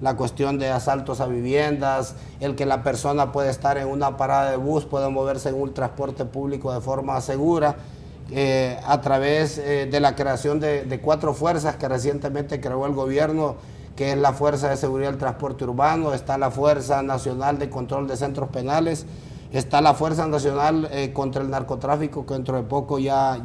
G: la cuestión de asaltos a viviendas, el que la persona puede estar en una parada de bus, puede moverse en un transporte público de forma segura, a través de la creación de 4 fuerzas que recientemente creó el gobierno, que es la Fuerza de Seguridad del Transporte Urbano, está la Fuerza Nacional de Control de Centros Penales, está la Fuerza Nacional contra el Narcotráfico, que dentro de poco ya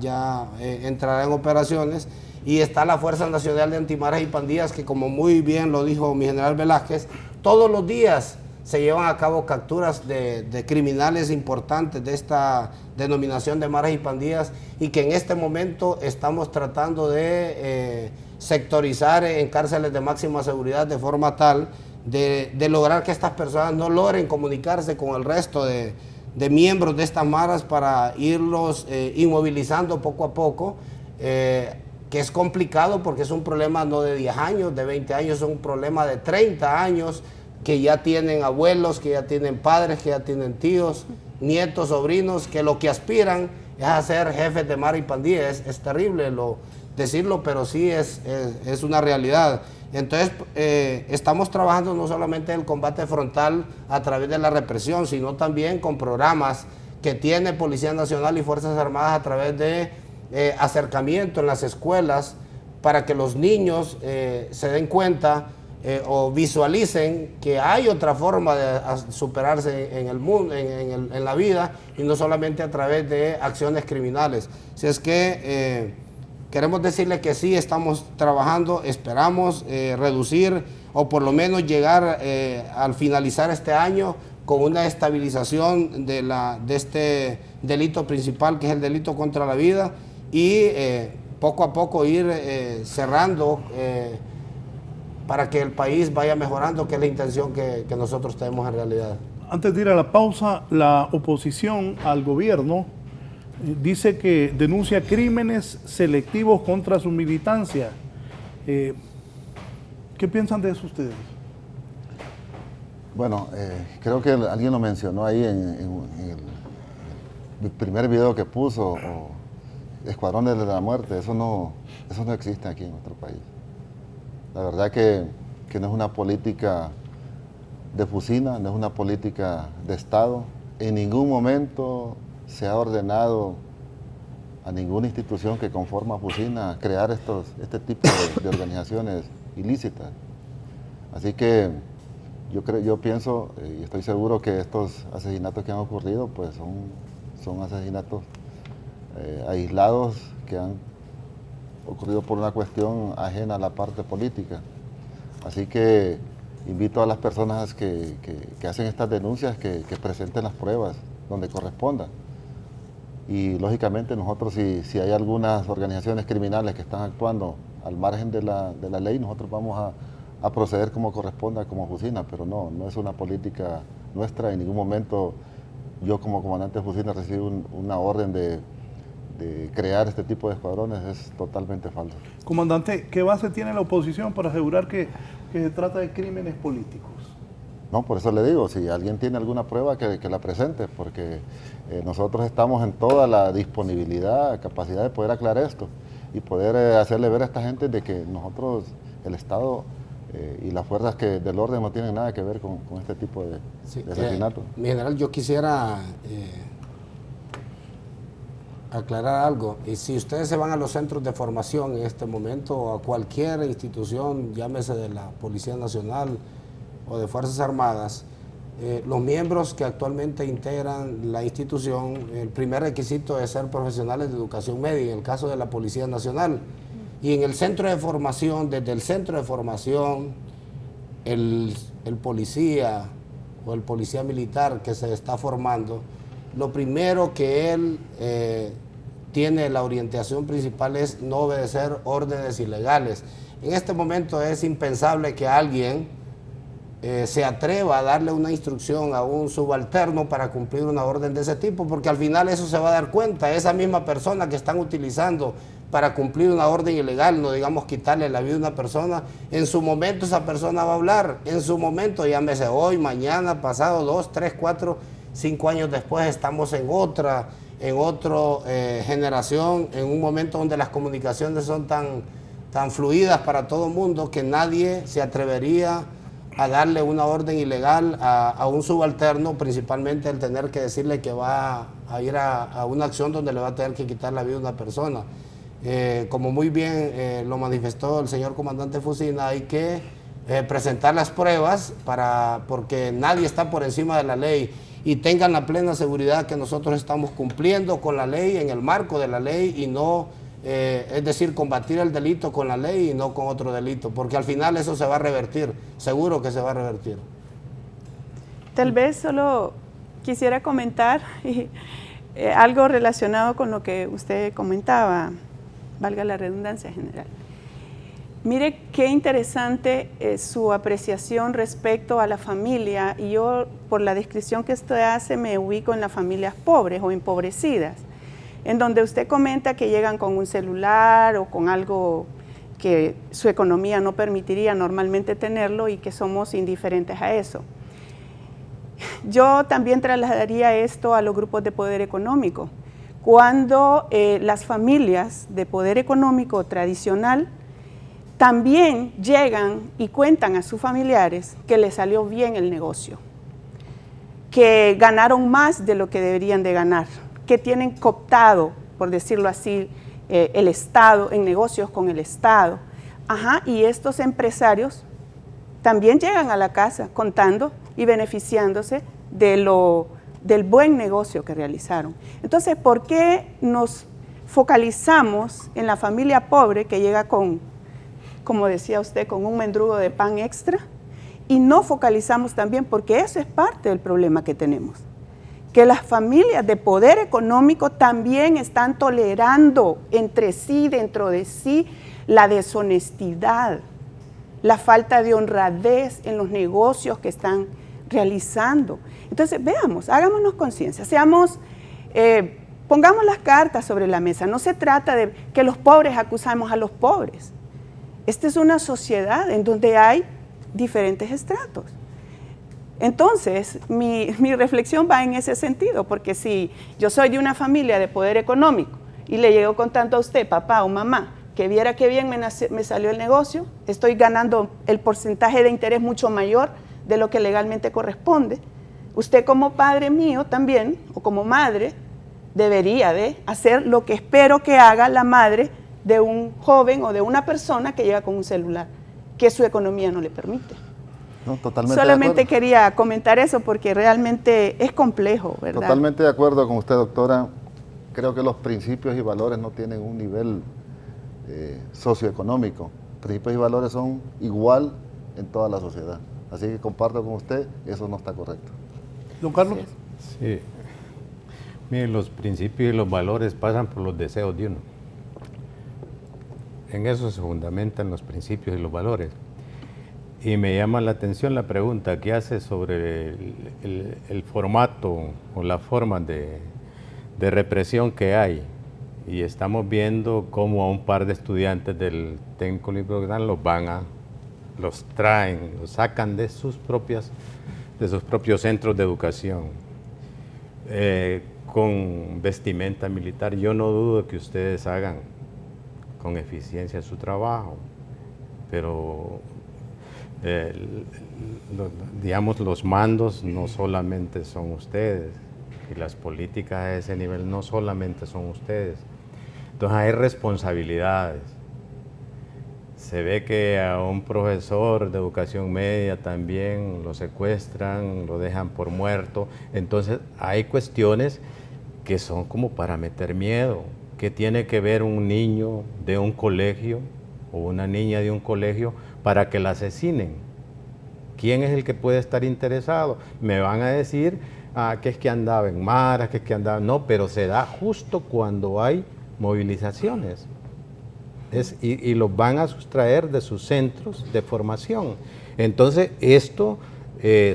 G: entrará en operaciones, y está la Fuerza Nacional de Antimaras y Pandillas, que como muy bien lo dijo mi general Velázquez, todos los días se llevan a cabo capturas de criminales importantes de esta denominación de maras y pandillas, y que en este momento estamos tratando de sectorizar en cárceles de máxima seguridad de forma tal de lograr que estas personas no logren comunicarse con el resto de miembros de estas maras para irlos inmovilizando poco a poco, que es complicado porque es un problema no de 10 años, de 20 años, es un problema de 30 años, que ya tienen abuelos, que ya tienen padres, que ya tienen tíos, nietos, sobrinos, que lo que aspiran es a ser jefes de mara y pandilla. Es terrible decirlo, pero sí es una realidad. Entonces, estamos trabajando no solamente en el combate frontal a través de la represión, sino también con programas que tiene Policía Nacional y Fuerzas Armadas a través de acercamiento en las escuelas, para que los niños se den cuenta o visualicen que hay otra forma de superarse en el mundo, en la vida, y no solamente a través de acciones criminales. Si es que queremos decirle que sí, estamos trabajando, esperamos reducir o por lo menos llegar al finalizar este año con una estabilización de este delito principal, que es el delito contra la vida, y poco a poco ir cerrando para que el país vaya mejorando, que es la intención que nosotros tenemos en realidad.
C: Antes de ir a la pausa, la oposición al gobierno dice que denuncia crímenes selectivos contra su militancia. ¿Qué piensan de eso ustedes?
E: Bueno, creo que alguien lo mencionó ahí en el primer video que puso, Escuadrones de la Muerte. Eso no existe aquí en nuestro país. La verdad que no es una política de Fusina, no es una política de Estado. En ningún momento se ha ordenado a ninguna institución que conforma Fusina crear este tipo de organizaciones ilícitas. Así que yo pienso y estoy seguro que estos asesinatos que han ocurrido pues son asesinatos aislados que han ocurrido por una cuestión ajena a la parte política. Así que invito a las personas que hacen estas denuncias que presenten las pruebas donde corresponda. Y lógicamente nosotros, si hay algunas organizaciones criminales que están actuando al margen de la ley, nosotros vamos a proceder como corresponda, como Fusina, pero no es una política nuestra. En ningún momento yo como comandante de Fusina recibo una orden de crear este tipo de escuadrones. Es totalmente falso.
C: Comandante, ¿qué base tiene la oposición para asegurar que se trata de crímenes políticos?
E: No, por eso le digo, si alguien tiene alguna prueba que la presente, porque nosotros estamos en toda la disponibilidad, capacidad de poder aclarar esto y poder hacerle ver a esta gente de que nosotros, el Estado y las fuerzas del orden no tienen nada que ver con este tipo de asesinatos.
G: Mi general, yo quisiera aclarar algo. Y si ustedes se van a los centros de formación en este momento, o a cualquier institución, llámese de la Policía Nacional o de Fuerzas Armadas, los miembros que actualmente integran la institución, el primer requisito es ser profesionales de educación media, en el caso de la Policía Nacional. Y en el centro de formación, desde el centro de formación, el policía o el policía militar que se está formando, lo primero que él tiene la orientación principal es no obedecer órdenes ilegales. En este momento es impensable que alguien se atreva a darle una instrucción a un subalterno para cumplir una orden de ese tipo, porque al final eso se va a dar cuenta. Esa misma persona que están utilizando para cumplir una orden ilegal, no digamos quitarle la vida a una persona, en su momento esa persona va a hablar, en su momento, llámese hoy, mañana, pasado, 2, 3, 4, 5 años después, estamos en otra generación, en un momento donde las comunicaciones son tan fluidas para todo el mundo que nadie se atrevería a darle una orden ilegal a un subalterno, principalmente el tener que decirle que va a ir a una acción donde le va a tener que quitar la vida a una persona. Como muy bien lo manifestó el señor comandante Fusina, hay que presentar las pruebas porque nadie está por encima de la ley, y tengan la plena seguridad que nosotros estamos cumpliendo con la ley, en el marco de la ley, y no, es decir, combatir el delito con la ley y no con otro delito, porque al final eso se va a revertir, seguro que se va a revertir.
D: Tal vez solo quisiera comentar algo relacionado con lo que usted comentaba, valga la redundancia general. Mire qué interesante su apreciación respecto a la familia, y yo por la descripción que usted hace me ubico en las familias pobres o empobrecidas, en donde usted comenta que llegan con un celular o con algo que su economía no permitiría normalmente tenerlo y que somos indiferentes a eso. Yo también trasladaría esto a los grupos de poder económico. Cuando las familias de poder económico tradicional también llegan y cuentan a sus familiares que les salió bien el negocio, que ganaron más de lo que deberían de ganar, que tienen cooptado, por decirlo así, el Estado, en negocios con el Estado. Y estos empresarios también llegan a la casa contando y beneficiándose del buen negocio que realizaron. Entonces, ¿por qué nos focalizamos en la familia pobre que llega con, como decía usted, con un mendrugo de pan extra, y no focalizamos también, porque eso es parte del problema que tenemos, que las familias de poder económico también están tolerando entre sí, dentro de sí, la deshonestidad, la falta de honradez en los negocios que están realizando. Entonces, veamos, hagámonos conciencia, pongamos las cartas sobre la mesa. No se trata de que los pobres acusamos a los pobres. Esta es una sociedad en donde hay diferentes estratos. Entonces, mi reflexión va en ese sentido, porque si yo soy de una familia de poder económico y le llego contando a usted, papá o mamá, que viera qué bien me salió el negocio, estoy ganando el porcentaje de interés mucho mayor de lo que legalmente corresponde, usted como padre mío también, o como madre, debería de hacer lo que espero que haga la madre de un joven o de una persona que llega con un celular, que su economía no le permite.
E: No, totalmente.
D: Solamente quería comentar eso porque realmente es complejo, ¿verdad?
E: Totalmente de acuerdo con usted, doctora. Creo que los principios y valores no tienen un nivel socioeconómico. Principios y valores son igual en toda la sociedad. Así que comparto con usted, eso no está correcto.
C: Don Carlos.
F: Sí. Mire, los principios y los valores pasan por los deseos de uno. En eso se fundamentan los principios y los valores. Y me llama la atención la pregunta que hace sobre el formato o la forma de represión que hay. Y estamos viendo cómo a un par de estudiantes del técnico profesional los traen, los sacan de sus propios centros de educación, con vestimenta militar. Yo no dudo que ustedes hagan con eficiencia su trabajo, pero digamos, los mandos no solamente son ustedes, y las políticas a ese nivel no solamente son ustedes. Entonces hay responsabilidades. Se ve que a un profesor de educación media también lo secuestran, lo dejan por muerto. Entonces hay cuestiones que son como para meter miedo. ¿Qué tiene que ver un niño de un colegio o una niña de un colegio para que la asesinen? ¿Quién es el que puede estar interesado? Me van a decir que es que andaba en maras, que es que andaba... No, pero se da justo cuando hay movilizaciones. Y los van a sustraer de sus centros de formación. Entonces, esto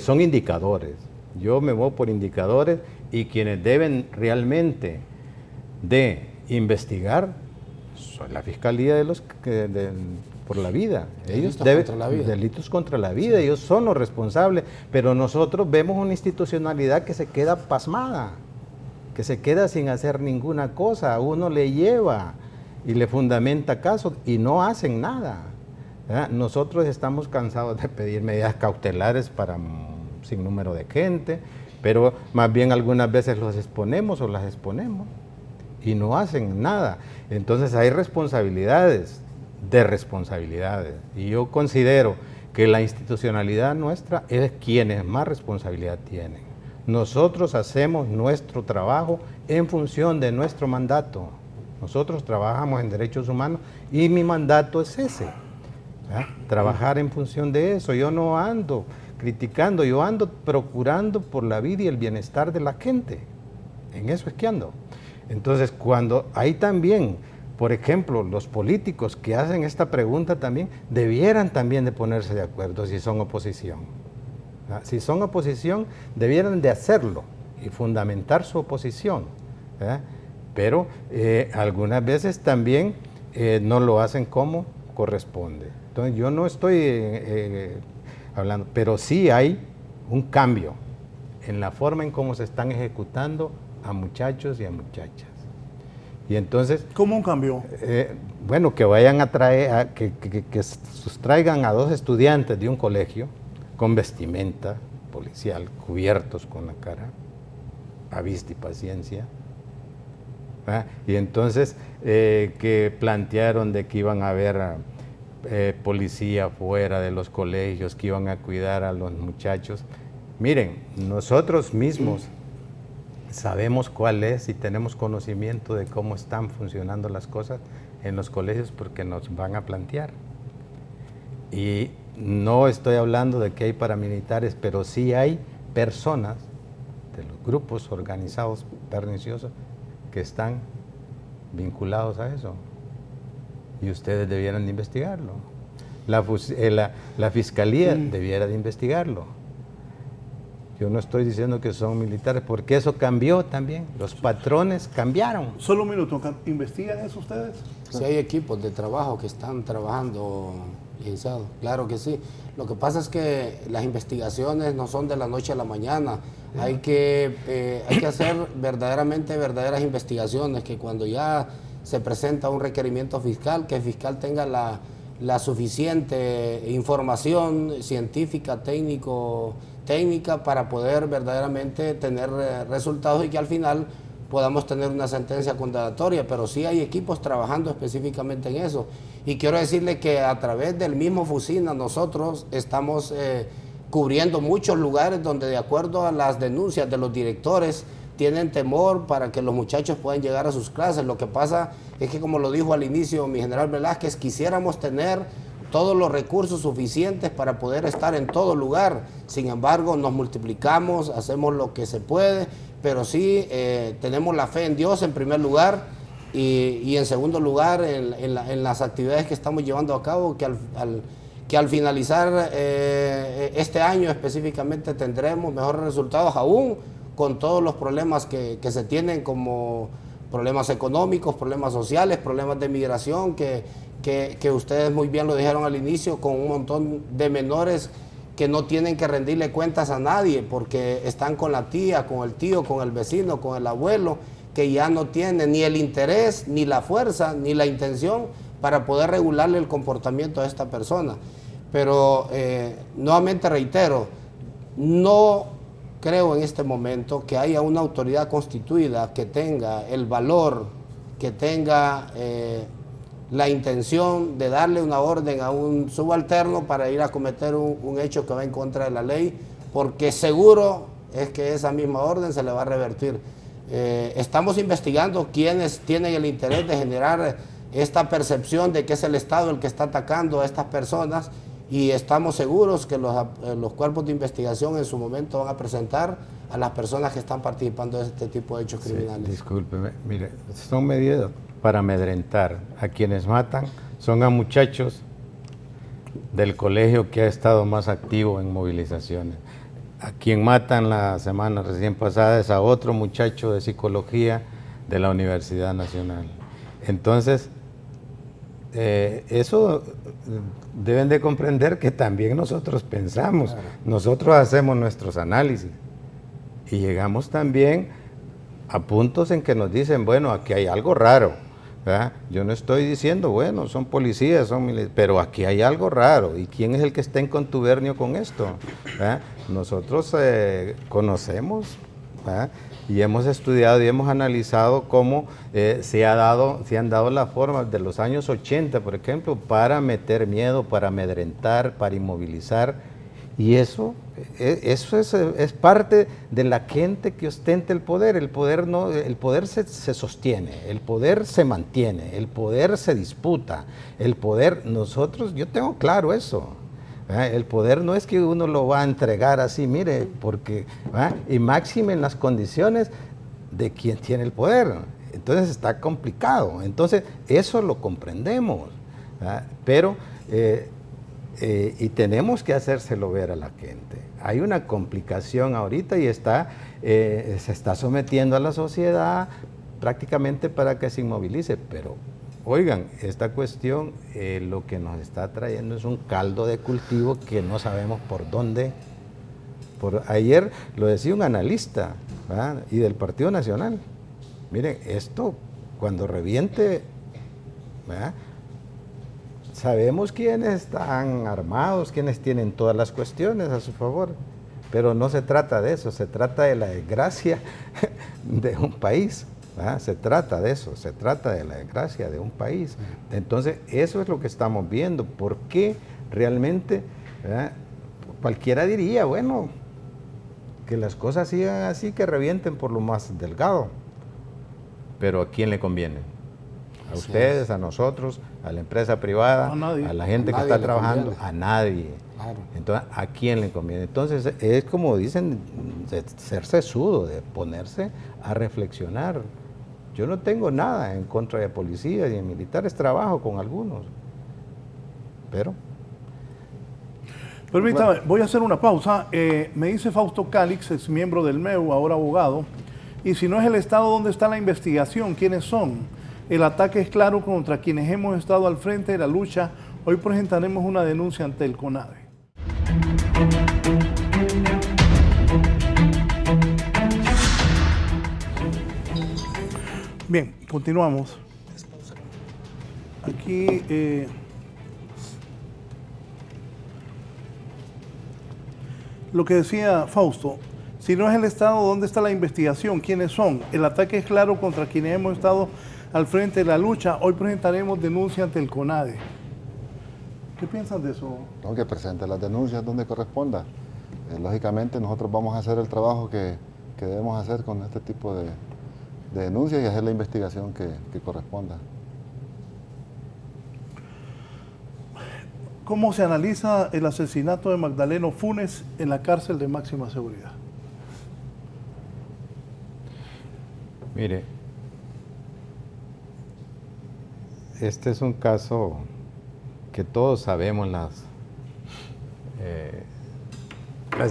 F: son indicadores. Yo me voy por indicadores, y quienes deben realmente de investigar son la Fiscalía por la vida. Ellos deben, delitos contra la vida, ellos son los responsables, pero nosotros vemos una institucionalidad que se queda pasmada, que se queda sin hacer ninguna cosa. Uno le lleva y le fundamenta casos y no hacen nada. ¿verdad? Nosotros estamos cansados de pedir medidas cautelares para un sinnúmero de gente, pero más bien algunas veces los exponemos o las exponemos y no hacen nada. Entonces hay responsabilidades de responsabilidades, y yo considero que la institucionalidad nuestra es quienes más responsabilidad tienen. Nosotros hacemos nuestro trabajo en función de nuestro mandato. Nosotros trabajamos en derechos humanos y mi mandato es ese, ¿verdad? Trabajar en función de eso. Yo no ando criticando, yo ando procurando por la vida y el bienestar de la gente. En eso es que ando. Entonces, cuando hay también, por ejemplo, los políticos que hacen esta pregunta también, debieran también de ponerse de acuerdo si son oposición. ¿Verdad? Si son oposición, debieran de hacerlo y fundamentar su oposición, ¿verdad? Pero algunas veces también no lo hacen como corresponde. Entonces yo no estoy hablando, pero sí hay un cambio en la forma en cómo se están ejecutando a muchachos y a muchachas. Y entonces...
C: ¿Cómo un cambio?
F: Bueno, que vayan a traer, que sustraigan a 2 estudiantes de un colegio con vestimenta policial, cubiertos con la cara, a vista y paciencia. ¿Ah? Y entonces que plantearon de que iban a haber policía fuera de los colegios, que iban a cuidar a los muchachos. Miren, nosotros mismos sabemos cuál es y tenemos conocimiento de cómo están funcionando las cosas en los colegios porque nos van a plantear. Y no estoy hablando de que hay paramilitares, pero sí hay personas de los grupos organizados perniciosos que están vinculados a eso. Y ustedes debieran de investigarlo. La Fiscalía debiera de investigarlo. Yo no estoy diciendo que son militares, porque eso cambió también. Los patrones cambiaron.
C: Solo un minuto, ¿investigan eso ustedes?
G: Sí, hay equipos de trabajo que están trabajando, licenciado, claro que sí. Lo que pasa es que las investigaciones no son de la noche a la mañana. Hay que hacer verdaderas investigaciones, que cuando ya se presenta un requerimiento fiscal, que el fiscal tenga la suficiente información científica, técnica para poder verdaderamente tener resultados y que al final podamos tener una sentencia condenatoria, pero sí hay equipos trabajando específicamente en eso. Y quiero decirle que a través del mismo FUSINA nosotros estamos cubriendo muchos lugares donde, de acuerdo a las denuncias de los directores, tienen temor para que los muchachos puedan llegar a sus clases. Lo que pasa es que, como lo dijo al inicio mi general Velázquez, quisiéramos tener todos los recursos suficientes para poder estar en todo lugar. Sin embargo, nos multiplicamos, hacemos lo que se puede, pero sí tenemos la fe en Dios en primer lugar y en segundo lugar en las actividades que estamos llevando a cabo, que al finalizar este año específicamente tendremos mejores resultados, aún con todos los problemas que se tienen, como problemas económicos, problemas sociales, problemas de migración, que ustedes muy bien lo dijeron al inicio, con un montón de menores que no tienen que rendirle cuentas a nadie porque están con la tía, con el tío, con el vecino, con el abuelo, que ya no tienen ni el interés, ni la fuerza, ni la intención para poder regularle el comportamiento a esta persona. Pero nuevamente reitero, no creo en este momento que haya una autoridad constituida que tenga el valor, que tenga la intención de darle una orden a un subalterno para ir a cometer un hecho que va en contra de la ley, porque seguro es que esa misma orden se le va a revertir. Estamos investigando quiénes tienen el interés de generar esta percepción de que es el Estado el que está atacando a estas personas, y estamos seguros que los cuerpos de investigación en su momento van a presentar a las personas que están participando de este tipo de hechos criminales.
F: Sí, discúlpeme, mire, son medidas para amedrentar. A quienes matan son a muchachos del colegio que ha estado más activo en movilizaciones. A quien matan la semana recién pasada es a otro muchacho de psicología de la Universidad Nacional. Entonces, eso deben de comprender que también nosotros pensamos, nosotros hacemos nuestros análisis y llegamos también a puntos en que nos dicen, bueno, aquí hay algo raro, ¿verdad? Yo no estoy diciendo, bueno, son policías, son militares, pero aquí hay algo raro. ¿Y quién es el que está en contubernio con esto? ¿Verdad? Nosotros conocemos, ¿verdad? Y hemos estudiado y hemos analizado cómo se han dado las formas de los años 80, por ejemplo, para meter miedo, para amedrentar, para inmovilizar. Y eso es parte de la gente que ostenta el poder. El poder se sostiene, el poder se mantiene, el poder se disputa, el poder, yo tengo claro eso. ¿Verdad? El poder no es que uno lo va a entregar así, mire, porque, ¿verdad? Y máxime en las condiciones de quien tiene el poder. Entonces está complicado. Entonces eso lo comprendemos, ¿verdad? Pero y tenemos que hacérselo ver a la gente. Hay una complicación ahorita y se está sometiendo a la sociedad prácticamente para que se inmovilice, pero oigan, esta cuestión lo que nos está trayendo es un caldo de cultivo que no sabemos por dónde. Ayer lo decía un analista, ¿verdad? Y del Partido Nacional. Miren, esto cuando reviente, ¿verdad? Sabemos quiénes están armados, quiénes tienen todas las cuestiones a su favor, pero no se trata de eso, se trata de la desgracia de un país, ¿verdad? Se trata de eso, se trata de la desgracia de un país. Entonces, eso es lo que estamos viendo. ¿Por qué realmente, ¿verdad? Cualquiera diría, bueno, que las cosas sigan así, que revienten por lo más delgado, pero ¿a quién le conviene? A ustedes, a nosotros, a la empresa privada, a la gente que está trabajando, a nadie. Claro. Entonces, ¿a quién le conviene? Entonces, es como dicen, de ser sesudo, de ponerse a reflexionar. Yo no tengo nada en contra de policías y de militares, trabajo con algunos, pero...
C: Permítame, voy a hacer una pausa. Me dice Fausto Calix, ex miembro del MEU, ahora abogado, y si no es el Estado, ¿dónde está la investigación? ¿Quiénes son? El ataque es claro contra quienes hemos estado al frente de la lucha. Hoy presentaremos una denuncia ante el CONADE. Bien, continuamos. Aquí lo que decía Fausto, si no es el Estado, ¿dónde está la investigación? ¿Quiénes son? El ataque es claro contra quienes hemos estado al frente de la lucha. Hoy presentaremos denuncia ante el CONADE. ¿Qué piensan de eso?
E: No, que presente las denuncias donde corresponda. Lógicamente nosotros vamos a hacer el trabajo que debemos hacer con este tipo de denuncias y hacer la investigación que corresponda.
C: ¿Cómo se analiza el asesinato de Magdaleno Funes en la cárcel de máxima seguridad?
F: Mire, este es un caso que todos sabemos las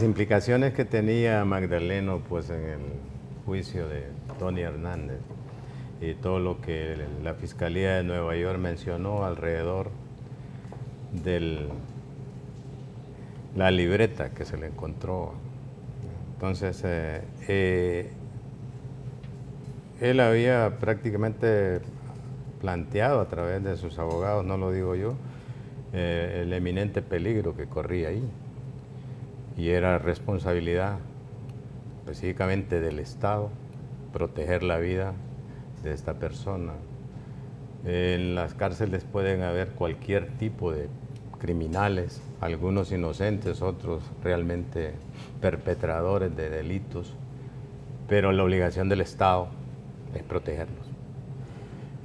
F: implicaciones que tenía Magdaleno pues en el juicio de Tony Hernández y todo lo que la Fiscalía de Nueva York mencionó alrededor de la libreta que se le encontró. Entonces, él había prácticamente planteado a través de sus abogados, no lo digo yo, el eminente peligro que corría ahí. Y era responsabilidad específicamente del Estado proteger la vida de esta persona. En las cárceles pueden haber cualquier tipo de criminales, algunos inocentes, otros realmente perpetradores de delitos, pero la obligación del Estado es protegerlos.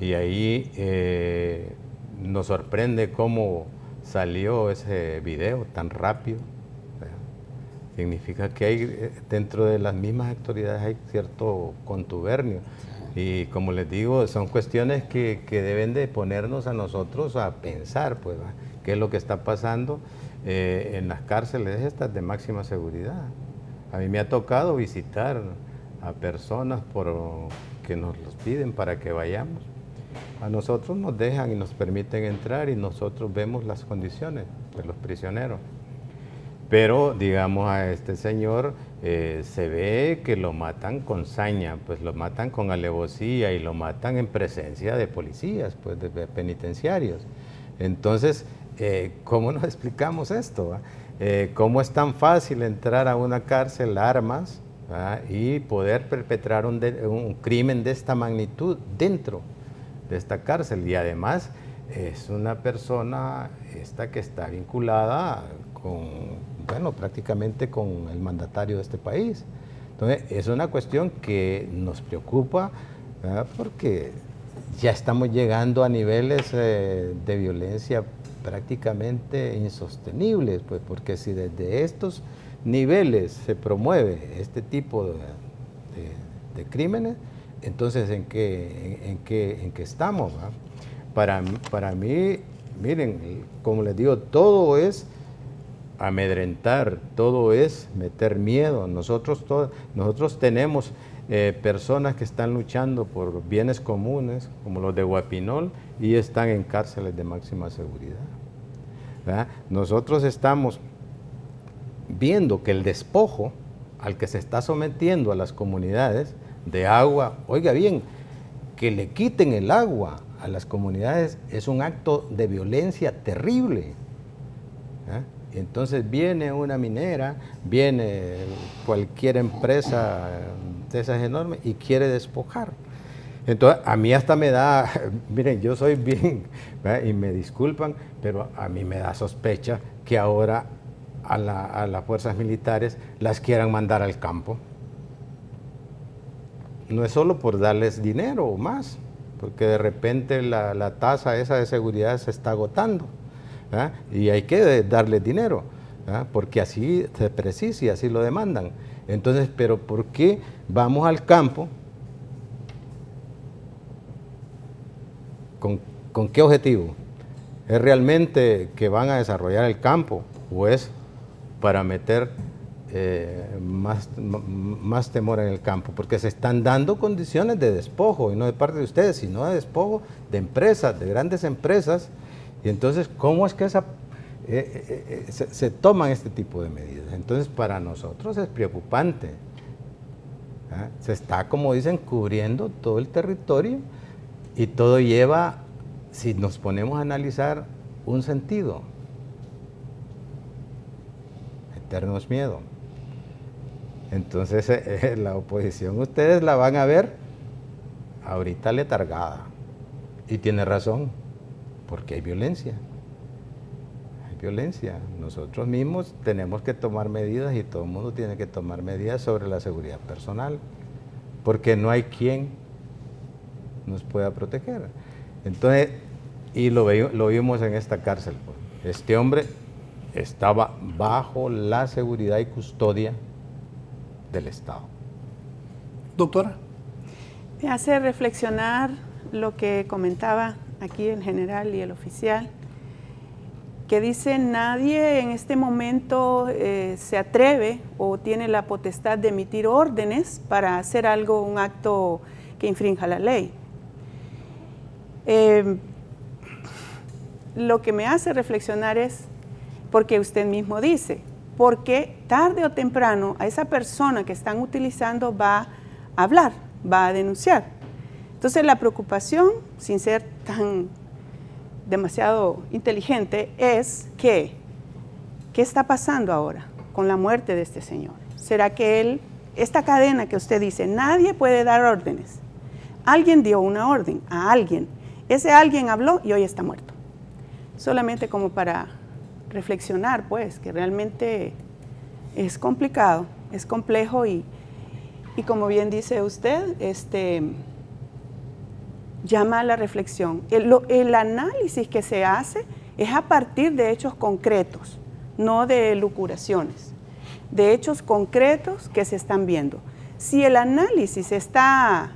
F: Y ahí nos sorprende cómo salió ese video tan rápido. Significa que hay, dentro de las mismas autoridades hay cierto contubernio. Y como les digo, son cuestiones que deben de ponernos a nosotros a pensar, pues, ¿verdad? ¿Qué es lo que está pasando en las cárceles estas de máxima seguridad? A mí me ha tocado visitar a personas que nos los piden para que vayamos. A nosotros nos dejan y nos permiten entrar y nosotros vemos las condiciones de los prisioneros. Pero, digamos, a este señor se ve que lo matan con saña, pues lo matan con alevosía y lo matan en presencia de policías, pues de penitenciarios. Entonces, ¿cómo nos explicamos esto? ¿Cómo es tan fácil entrar a una cárcel, armas, y poder perpetrar un crimen de esta magnitud dentro de esta cárcel? Y además es una persona que está vinculada con, bueno, prácticamente con el mandatario de este país. Entonces, es una cuestión que nos preocupa, ¿verdad? Porque ya estamos llegando a niveles de violencia prácticamente insostenibles, pues, porque si desde estos niveles se promueve este tipo de crímenes, entonces ¿en qué estamos? Para mí, miren, como les digo, todo es amedrentar, todo es meter miedo. Nosotros tenemos personas que están luchando por bienes comunes, como los de Guapinol, y están en cárceles de máxima seguridad, ¿verdad? Nosotros estamos viendo que el despojo al que se está sometiendo a las comunidades de agua, oiga bien, que le quiten el agua a las comunidades es un acto de violencia terrible. Entonces viene una minera, viene cualquier empresa de esas enormes y quiere despojar. Entonces a mí hasta me da, miren, yo soy bien, ¿verdad? Y me disculpan, pero a mí me da sospecha que ahora a las fuerzas militares las quieran mandar al campo. No es solo por darles dinero o más, porque de repente la tasa esa de seguridad se está agotando, ¿verdad? Y hay que darles dinero, ¿verdad? Porque así se precisa y así lo demandan. Entonces, ¿pero por qué vamos al campo? ¿Con qué objetivo? ¿Es realmente que van a desarrollar el campo o es para meter más temor en el campo? Porque se están dando condiciones de despojo, y no de parte de ustedes, sino de despojo de empresas, de grandes empresas. Y entonces, ¿cómo es que se toman este tipo de medidas? Entonces, para nosotros es preocupante. Se está, como dicen, cubriendo todo el territorio, y todo lleva, si nos ponemos a analizar, un sentido: meternos miedo. Entonces la oposición ustedes la van a ver ahorita letargada, y tiene razón, porque hay violencia. Hay violencia. Nosotros mismos tenemos que tomar medidas, y todo el mundo tiene que tomar medidas sobre la seguridad personal, porque no hay quien nos pueda proteger. Entonces, y lo vimos en esta cárcel, pues. Este hombre estaba bajo la seguridad y custodia del Estado.
C: Doctora.
D: Me hace reflexionar lo que comentaba aquí el general y el oficial, que dice: nadie en este momento se atreve o tiene la potestad de emitir órdenes para hacer algo, un acto que infrinja la ley. Lo que me hace reflexionar es, porque usted mismo dice, porque tarde o temprano a esa persona que están utilizando va a hablar, va a denunciar. Entonces la preocupación, sin ser tan demasiado inteligente, es que, ¿qué está pasando ahora con la muerte de este señor? ¿Será que esta cadena que usted dice, nadie puede dar órdenes? Alguien dio una orden a alguien, ese alguien habló y hoy está muerto. Solamente como para reflexionar, pues, que realmente es complicado, es complejo, y como bien dice usted, llama a la reflexión. El análisis que se hace es a partir de hechos concretos, no de elucubraciones, de hechos concretos que se están viendo. Si el análisis está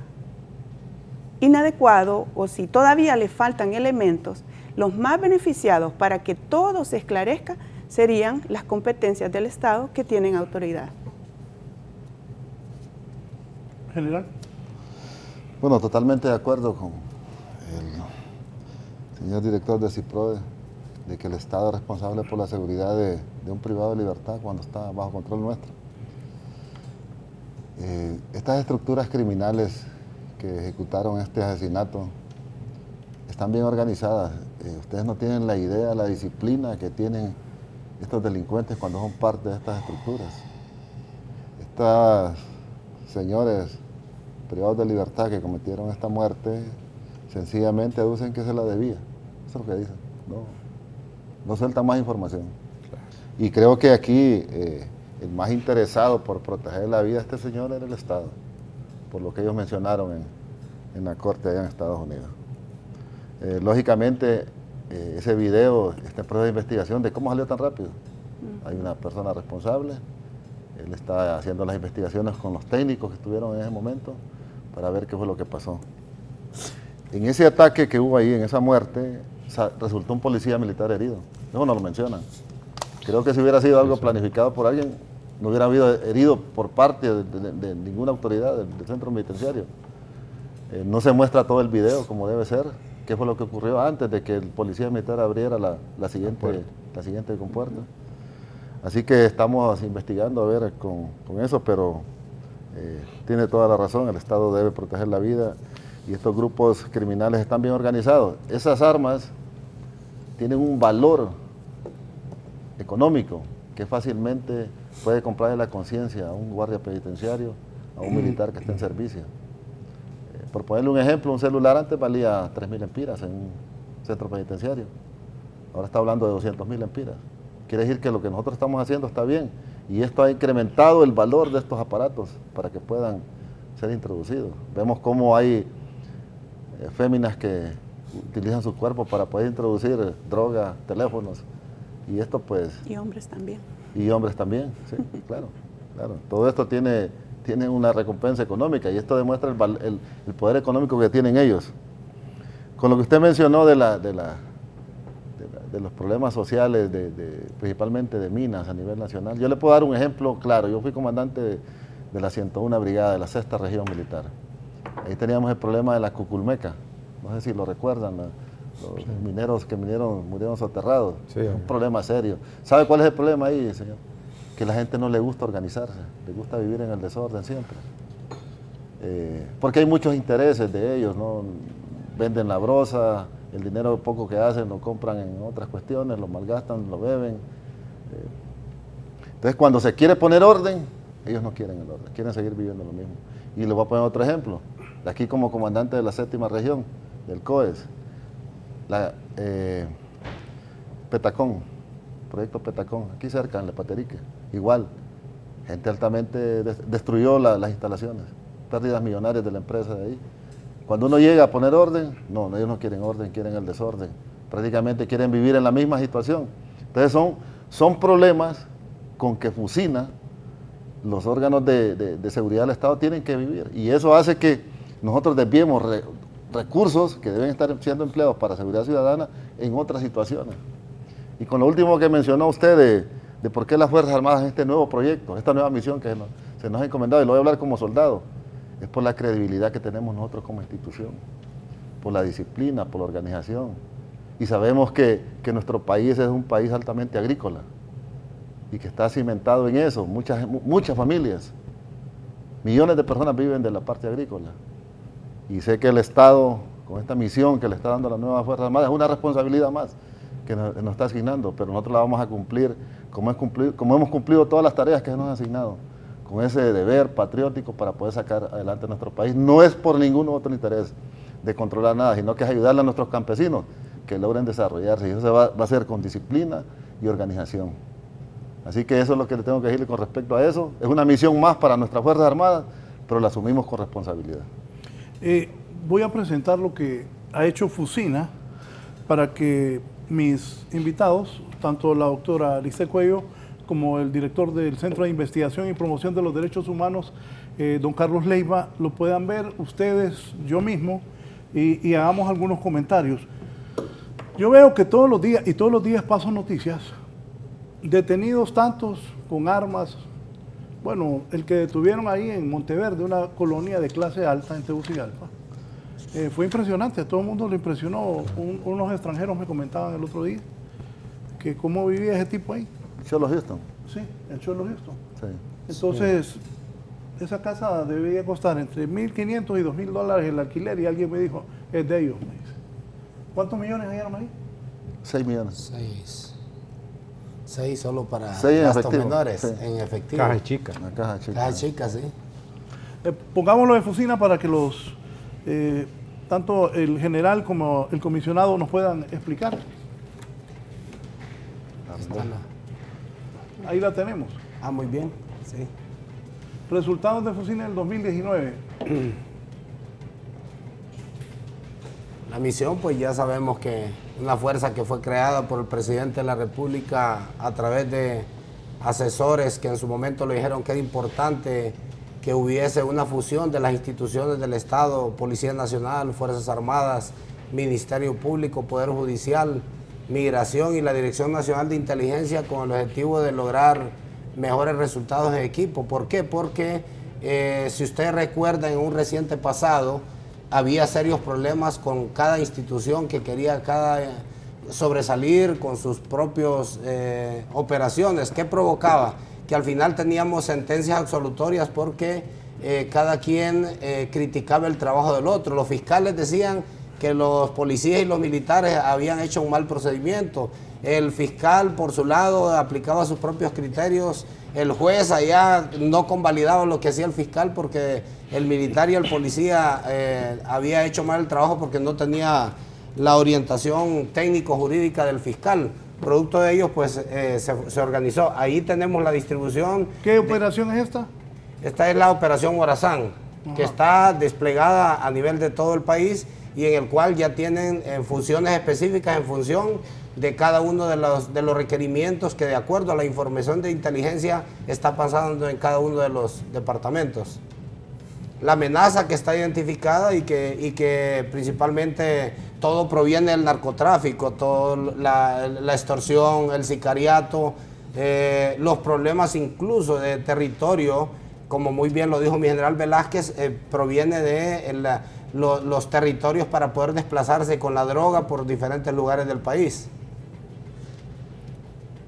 D: inadecuado o si todavía le faltan elementos, los más beneficiados para que todo se esclarezca serían las competencias del Estado que tienen autoridad.
C: General.
E: Bueno, totalmente de acuerdo con el señor director de CIPRODE, de que el Estado es responsable por la seguridad de un privado de libertad cuando está bajo control nuestro. Estas estructuras criminales que ejecutaron este asesinato están bien organizadas. Ustedes no tienen la idea, la disciplina que tienen estos delincuentes cuando son parte de estas estructuras. Estos señores privados de libertad que cometieron esta muerte sencillamente aducen que se la debía. Eso es lo que dicen. No sueltan más información. Y creo que aquí el más interesado por proteger la vida de este señor era el Estado, por lo que ellos mencionaron en la corte allá en Estados Unidos. Lógicamente, ese video está en prueba de investigación de cómo salió tan rápido. Hay una persona responsable, él está haciendo las investigaciones con los técnicos que estuvieron en ese momento para ver qué fue lo que pasó. En ese ataque que hubo ahí, en esa muerte, resultó un policía militar herido. Eso no lo mencionan. Creo que si hubiera sido algo planificado por alguien, no hubiera habido herido por parte de ninguna autoridad del centro penitenciario. No se muestra todo el video como debe ser. ¿Qué fue lo que ocurrió antes de que el policía militar abriera la siguiente compuerta? Así que estamos investigando a ver con eso, pero tiene toda la razón, el Estado debe proteger la vida y estos grupos criminales están bien organizados. Esas armas tienen un valor económico que fácilmente puede comprarle la conciencia a un guardia penitenciario, a un militar que esté en servicio. Por ponerle un ejemplo, un celular antes valía 3.000 lempiras en un centro penitenciario. Ahora está hablando de 200.000 lempiras. Quiere decir que lo que nosotros estamos haciendo está bien y esto ha incrementado el valor de estos aparatos para que puedan ser introducidos. Vemos cómo hay féminas que utilizan su cuerpo para poder introducir droga, teléfonos y esto pues...
D: Y hombres también.
E: Y hombres también, sí, claro. Todo esto tiene una recompensa económica y esto demuestra el poder económico que tienen ellos. Con lo que usted mencionó de los problemas sociales, principalmente de minas a nivel nacional, yo le puedo dar un ejemplo claro. Yo fui comandante de la 101 Brigada, de la 6ª Región Militar. Ahí teníamos el problema de la Cuculmeca, no sé si lo recuerdan, los mineros que murieron soterrados. Sí, es un problema serio. ¿Sabe cuál es el problema ahí, señor? Que a la gente no le gusta organizarse, le gusta vivir en el desorden siempre. Porque hay muchos intereses de ellos, ¿no? Venden la brosa, el dinero poco que hacen lo compran en otras cuestiones, lo malgastan, lo beben. Entonces cuando se quiere poner orden, ellos no quieren el orden, quieren seguir viviendo lo mismo. Y les voy a poner otro ejemplo. De aquí como comandante de la 7ª Región, del COES, Petacón, proyecto Petacón, aquí cerca, en Lepaterique, igual, gente altamente destruyó las instalaciones, pérdidas millonarias de la empresa de ahí. Cuando uno llega a poner orden, no, ellos no quieren orden, quieren el desorden, prácticamente quieren vivir en la misma situación. Entonces son problemas con que Fusina, los órganos de seguridad del Estado tienen que vivir, y eso hace que nosotros desviemos recursos que deben estar siendo empleados para seguridad ciudadana en otras situaciones. Y con lo último que mencionó usted de por qué las Fuerzas Armadas en este nuevo proyecto, esta nueva misión que se nos ha encomendado, y lo voy a hablar como soldado, es por la credibilidad que tenemos nosotros como institución, por la disciplina, por la organización. Y sabemos que nuestro país es un país altamente agrícola y que está cimentado en eso, muchas familias, millones de personas viven de la parte agrícola. Y sé que el Estado, con esta misión que le está dando a la nueva Fuerza Armada, es una responsabilidad más que nos está asignando, pero nosotros la vamos a cumplir como hemos cumplido todas las tareas que nos han asignado, con ese deber patriótico para poder sacar adelante nuestro país. No es por ningún otro interés de controlar nada, sino que es ayudarle a nuestros campesinos que logren desarrollarse, y eso va a ser con disciplina y organización. Así que eso es lo que le tengo que decirle con respecto a eso. Es una misión más para nuestras Fuerzas Armadas, pero la asumimos con responsabilidad.
C: Voy a presentar lo que ha hecho Fusina para que mis invitados, tanto la doctora Alice Cuello como el director del Centro de Investigación y Promoción de los Derechos Humanos, don Carlos Leiva, lo puedan ver ustedes, yo mismo, y hagamos algunos comentarios. Yo veo que todos los días pasan noticias, detenidos tantos con armas. Bueno, el que detuvieron ahí en Monteverde, una colonia de clase alta en Tegucigalpa, fue impresionante, a todo el mundo le impresionó. Unos extranjeros me comentaban el otro día que cómo vivía ese tipo ahí.
E: Cholo Houston.
C: Sí, el Cholo Houston.
E: Sí.
C: Entonces, esa casa debía costar entre $1,500 y $2,000 el alquiler, y alguien me dijo, es de ellos, me dice. ¿Cuántos millones hallaron ahí?
E: 6 millones.
G: 6 solo para
E: 6 en
G: gastos
E: efectivo,
G: menores,
E: sí.
G: en efectivo.
F: Caja chica.
E: Una caja chica.
G: Caja chica, sí.
C: Pongámoslo de Fusina para que tanto el general como el comisionado nos puedan explicar. Ahí la tenemos.
G: Ah, muy bien, sí.
C: Resultados de Fusina del 2019.
G: La misión, pues ya sabemos que una fuerza que fue creada por el presidente de la República a través de asesores que en su momento le dijeron que era importante que hubiese una fusión de las instituciones del Estado, Policía Nacional, Fuerzas Armadas, Ministerio Público, Poder Judicial, Migración y la Dirección Nacional de Inteligencia, con el objetivo de lograr mejores resultados en equipo. ¿Por qué? Porque si usted recuerda, en un reciente pasado había serios problemas con cada institución que quería sobresalir con sus propias operaciones. ¿Qué provocaba? Que al final teníamos sentencias absolutorias porque cada quien criticaba el trabajo del otro. Los fiscales decían que los policías y los militares habían hecho un mal procedimiento. El fiscal, por su lado, aplicaba sus propios criterios. El juez allá no convalidaba lo que hacía el fiscal porque el militar y el policía había hecho mal el trabajo porque no tenía la orientación técnico-jurídica del fiscal. Producto de ello, pues se organizó. Ahí tenemos la distribución.
C: ¿Qué operación es esta?
G: Esta es la operación Morazán, que está desplegada a nivel de todo el país y en el cual ya tienen funciones específicas en función de cada uno de los requerimientos que, de acuerdo a la información de inteligencia, está pasando en cada uno de los departamentos. La amenaza que está identificada y que principalmente todo proviene del narcotráfico, la extorsión, el sicariato, los problemas incluso de territorio, como muy bien lo dijo mi general Velázquez, proviene de los territorios para poder desplazarse con la droga por diferentes lugares del país.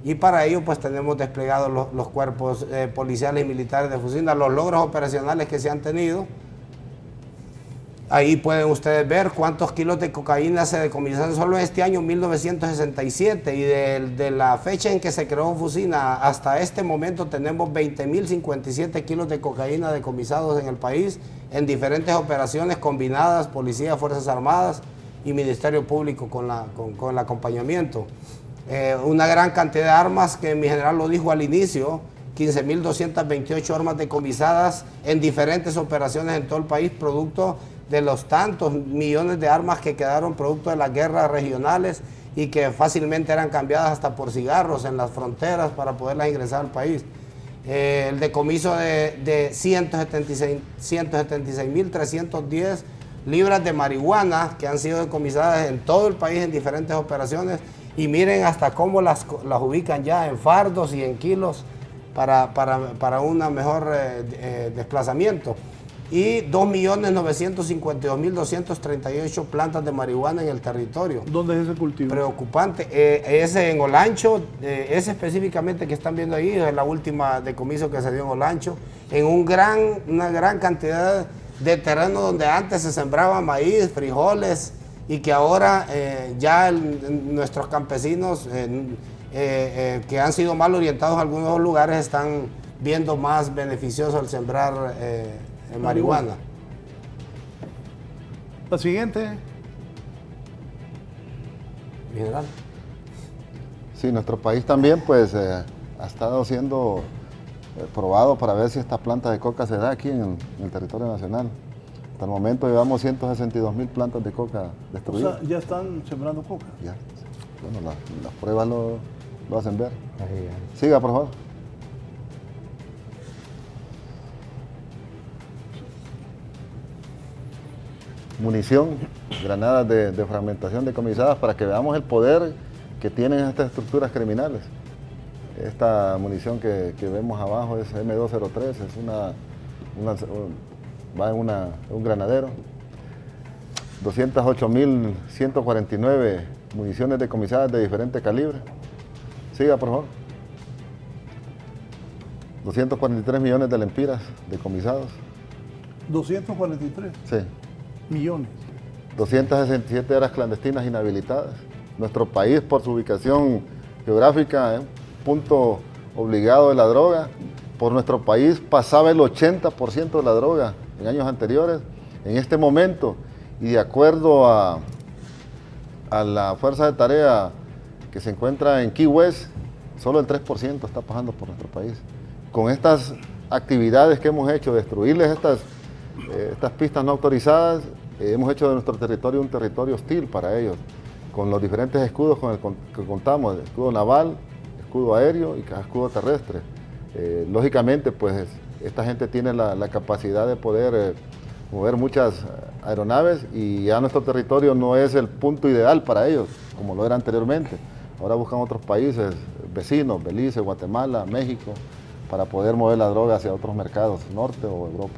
G: Y para ello pues tenemos desplegados los cuerpos policiales y militares de Fusina, los logros operacionales que se han tenido. Ahí pueden ustedes ver cuántos kilos de cocaína se decomisaron solo este año 1967, y de la fecha en que se creó Fusina hasta este momento tenemos 20.057 kilos de cocaína decomisados en el país en diferentes operaciones combinadas, Policía, Fuerzas Armadas y Ministerio Público con el acompañamiento. Una gran cantidad de armas, que mi general lo dijo al inicio, 15.228 armas decomisadas en diferentes operaciones en todo el país, producto de los tantos millones de armas que quedaron producto de las guerras regionales y que fácilmente eran cambiadas hasta por cigarros en las fronteras para poderlas ingresar al país. El decomiso de 176.310 libras de marihuana que han sido decomisadas en todo el país en diferentes operaciones, y miren hasta cómo las ubican ya en fardos y en kilos para un mejor desplazamiento. Y 2.952.238 plantas de marihuana en el territorio.
C: ¿Dónde es ese cultivo?
G: Preocupante. Ese en Olancho, ese específicamente que están viendo ahí, es la última decomiso que se dio en Olancho, en una gran cantidad de terreno donde antes se sembraba maíz, frijoles, y que ahora ya nuestros campesinos que han sido mal orientados a algunos lugares están viendo más beneficioso el sembrar marihuana.
C: La siguiente.
G: Mi general.
E: Sí, nuestro país también pues ha estado siendo probado para ver si esta planta de coca se da aquí en el territorio nacional. Hasta el momento llevamos 162.000 plantas de coca destruidas.
C: O sea, ya están sembrando coca.
E: Ya. Bueno, las pruebas lo hacen ver. Siga, por favor. Munición, granadas de fragmentación decomisadas, para que veamos el poder que tienen estas estructuras criminales. Esta munición que vemos abajo es M203, va en un granadero. 208.149 municiones decomisadas de diferente calibre. Siga, por favor. 243 millones de lempiras decomisados.
C: 243
E: Sí.
C: millones.
E: 267 áreas clandestinas inhabilitadas. Nuestro país, por su ubicación geográfica, es un punto obligado de la droga. Por nuestro país pasaba el 80% de la droga en años anteriores. En este momento, y de acuerdo a la fuerza de tarea que se encuentra en Key West, solo el 3% está pasando por nuestro país. Con estas actividades que hemos hecho, destruirles estas pistas no autorizadas, hemos hecho de nuestro territorio un territorio hostil para ellos, con los diferentes escudos con el que contamos, escudo naval, escudo aéreo y escudo terrestre. Lógicamente, pues esta gente tiene la capacidad de poder mover muchas aeronaves y ya nuestro territorio no es el punto ideal para ellos, como lo era anteriormente. Ahora buscan otros países vecinos, Belice, Guatemala, México, para poder mover la droga hacia otros mercados, norte o Europa.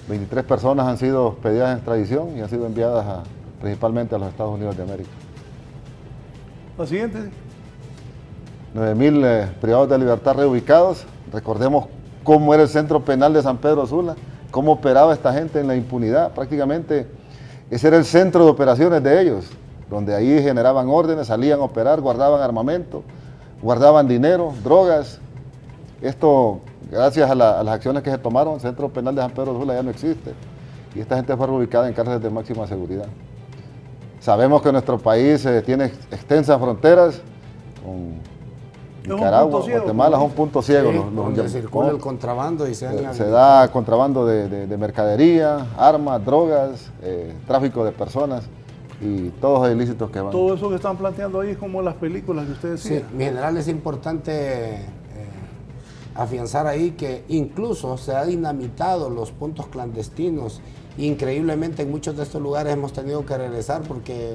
E: 23 personas han sido pedidas en extradición y han sido enviadas principalmente a los Estados Unidos de América.
C: La siguiente.
E: 9.000 privados de libertad reubicados. Recordemos cómo era el centro penal de San Pedro Sula, cómo operaba esta gente en la impunidad. Prácticamente ese era el centro de operaciones de ellos, donde ahí generaban órdenes, salían a operar, guardaban armamento, guardaban dinero, drogas. Esto, gracias a las acciones que se tomaron, el centro penal de San Pedro Sula ya no existe. Y esta gente fue reubicada en cárceles de máxima seguridad. Sabemos que nuestro país tiene extensas fronteras con Nicaragua, Guatemala, es un punto ciego.
G: Sí, donde circula el contrabando y se
E: da contrabando de mercadería, armas, drogas, tráfico de personas y todos los ilícitos que van.
C: Todo eso que están planteando ahí es como las películas que ustedes decían.
G: Sí, mi general, es importante afianzar ahí que incluso se ha dinamitado los puntos clandestinos. Increíblemente en muchos de estos lugares hemos tenido que regresar porque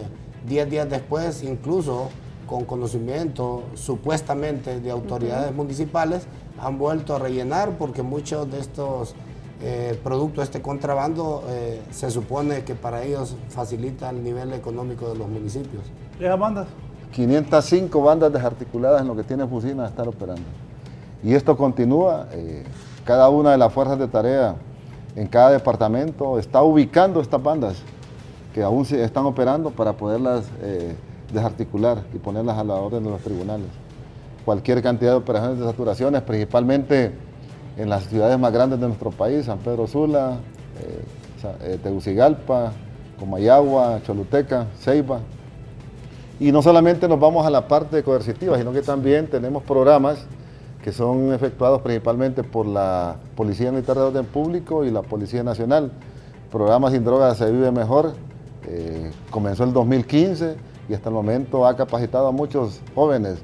G: 10 días después, incluso con conocimiento supuestamente de autoridades municipales, han vuelto a rellenar porque muchos de estos productos, este contrabando, se supone que para ellos facilita el nivel económico de los municipios.
C: ¿Esas bandas?
E: 505 bandas desarticuladas en lo que tiene Fusina a estar operando. Y esto continúa, cada una de las fuerzas de tarea en cada departamento está ubicando estas bandas que aún están operando para poderlas desarticular y ponerlas a la orden de los tribunales. Cualquier cantidad de operaciones de saturaciones, principalmente en las ciudades más grandes de nuestro país, San Pedro Sula, Tegucigalpa, Comayagua, Choluteca, Ceiba. Y no solamente nos vamos a la parte coercitiva, sino que también tenemos programas que son efectuados principalmente por la Policía Militar de Orden Público y la Policía Nacional. El programa Sin Drogas se vive mejor, comenzó el 2015 y hasta el momento ha capacitado a muchos jóvenes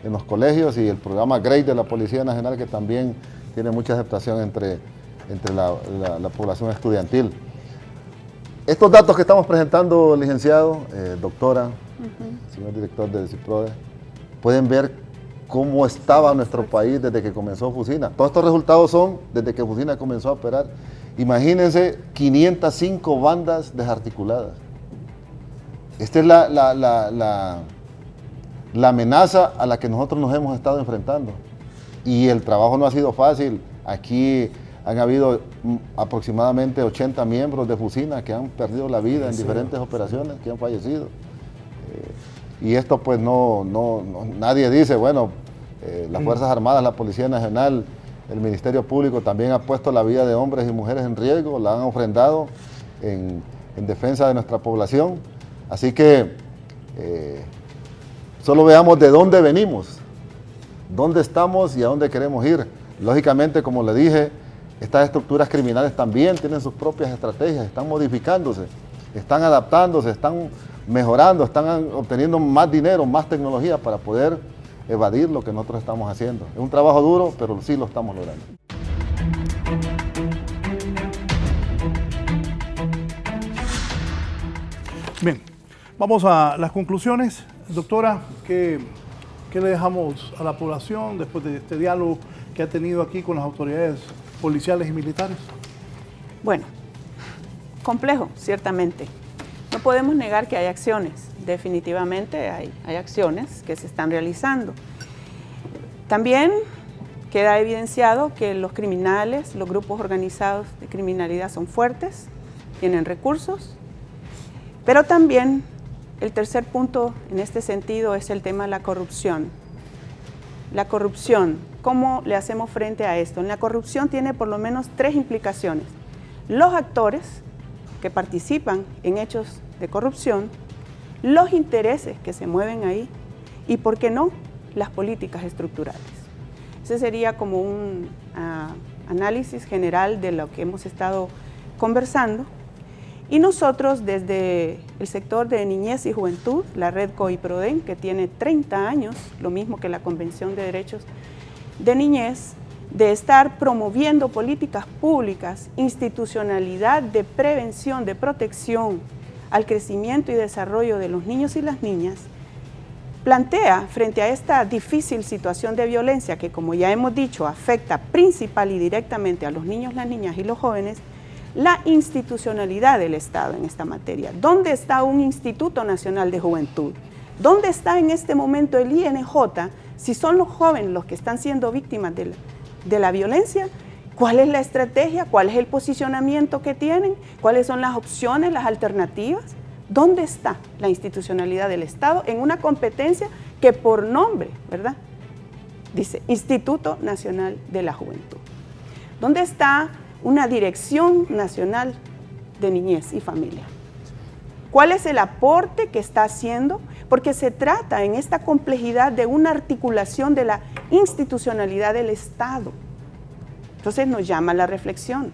E: en los colegios, y el programa GREAT de la Policía Nacional, que también tiene mucha aceptación entre la población estudiantil. Estos datos que estamos presentando, licenciado, doctora, señor director del CIPRODE, pueden ver cómo estaba nuestro país desde que comenzó Fusina. Todos estos resultados son desde que Fusina comenzó a operar. Imagínense 505 bandas desarticuladas. Esta es la amenaza a la que nosotros nos hemos estado enfrentando. Y el trabajo no ha sido fácil. Aquí han habido aproximadamente 80 miembros de Fusina que han perdido la vida en diferentes operaciones, que han fallecido. Y esto pues nadie dice, bueno, las Fuerzas Armadas, la Policía Nacional, el Ministerio Público también ha puesto la vida de hombres y mujeres en riesgo, la han ofrendado en defensa de nuestra población. Así que solo veamos de dónde venimos, dónde estamos y a dónde queremos ir. Lógicamente, como le dije, estas estructuras criminales también tienen sus propias estrategias, están modificándose, están adaptándose, están mejorando, están obteniendo más dinero, más tecnología para poder evadir lo que nosotros estamos haciendo. Es un trabajo duro, pero sí lo estamos logrando.
C: Bien, vamos a las conclusiones. Doctora, ¿qué le dejamos a la población después de este diálogo que ha tenido aquí con las autoridades policiales y militares?
D: Bueno, complejo, ciertamente. No podemos negar que hay acciones definitivamente hay acciones que se están realizando. También queda evidenciado que los criminales, los grupos organizados de criminalidad son fuertes, tienen recursos, pero también el tercer punto en este sentido es el tema de la corrupción. La corrupción, ¿cómo le hacemos frente a esto? La corrupción tiene por lo menos 3 implicaciones. Los actores que participan en hechos de corrupción, los intereses que se mueven ahí y, ¿por qué no?, las políticas estructurales. Ese sería como un análisis general de lo que hemos estado conversando. Y nosotros desde el sector de niñez y juventud, la red COIPRODEN, que tiene 30 años, lo mismo que la Convención de Derechos de Niñez, de estar promoviendo políticas públicas, institucionalidad de prevención, de protección al crecimiento y desarrollo de los niños y las niñas, plantea frente a esta difícil situación de violencia que, como ya hemos dicho, afecta principal y directamente a los niños, las niñas y los jóvenes, la institucionalidad del Estado en esta materia. ¿Dónde está un Instituto Nacional de Juventud? ¿Dónde está en este momento el INJ si son los jóvenes los que están siendo víctimas de la violencia? ¿Cuál es la estrategia? ¿Cuál es el posicionamiento que tienen? ¿Cuáles son las opciones, las alternativas? ¿Dónde está la institucionalidad del Estado en una competencia que por nombre, ¿verdad?, dice Instituto Nacional de la Juventud? ¿Dónde está una Dirección Nacional de Niñez y Familia? ¿Cuál es el aporte que está haciendo? Porque se trata en esta complejidad de una articulación de la institucionalidad del Estado. Entonces nos llama la reflexión.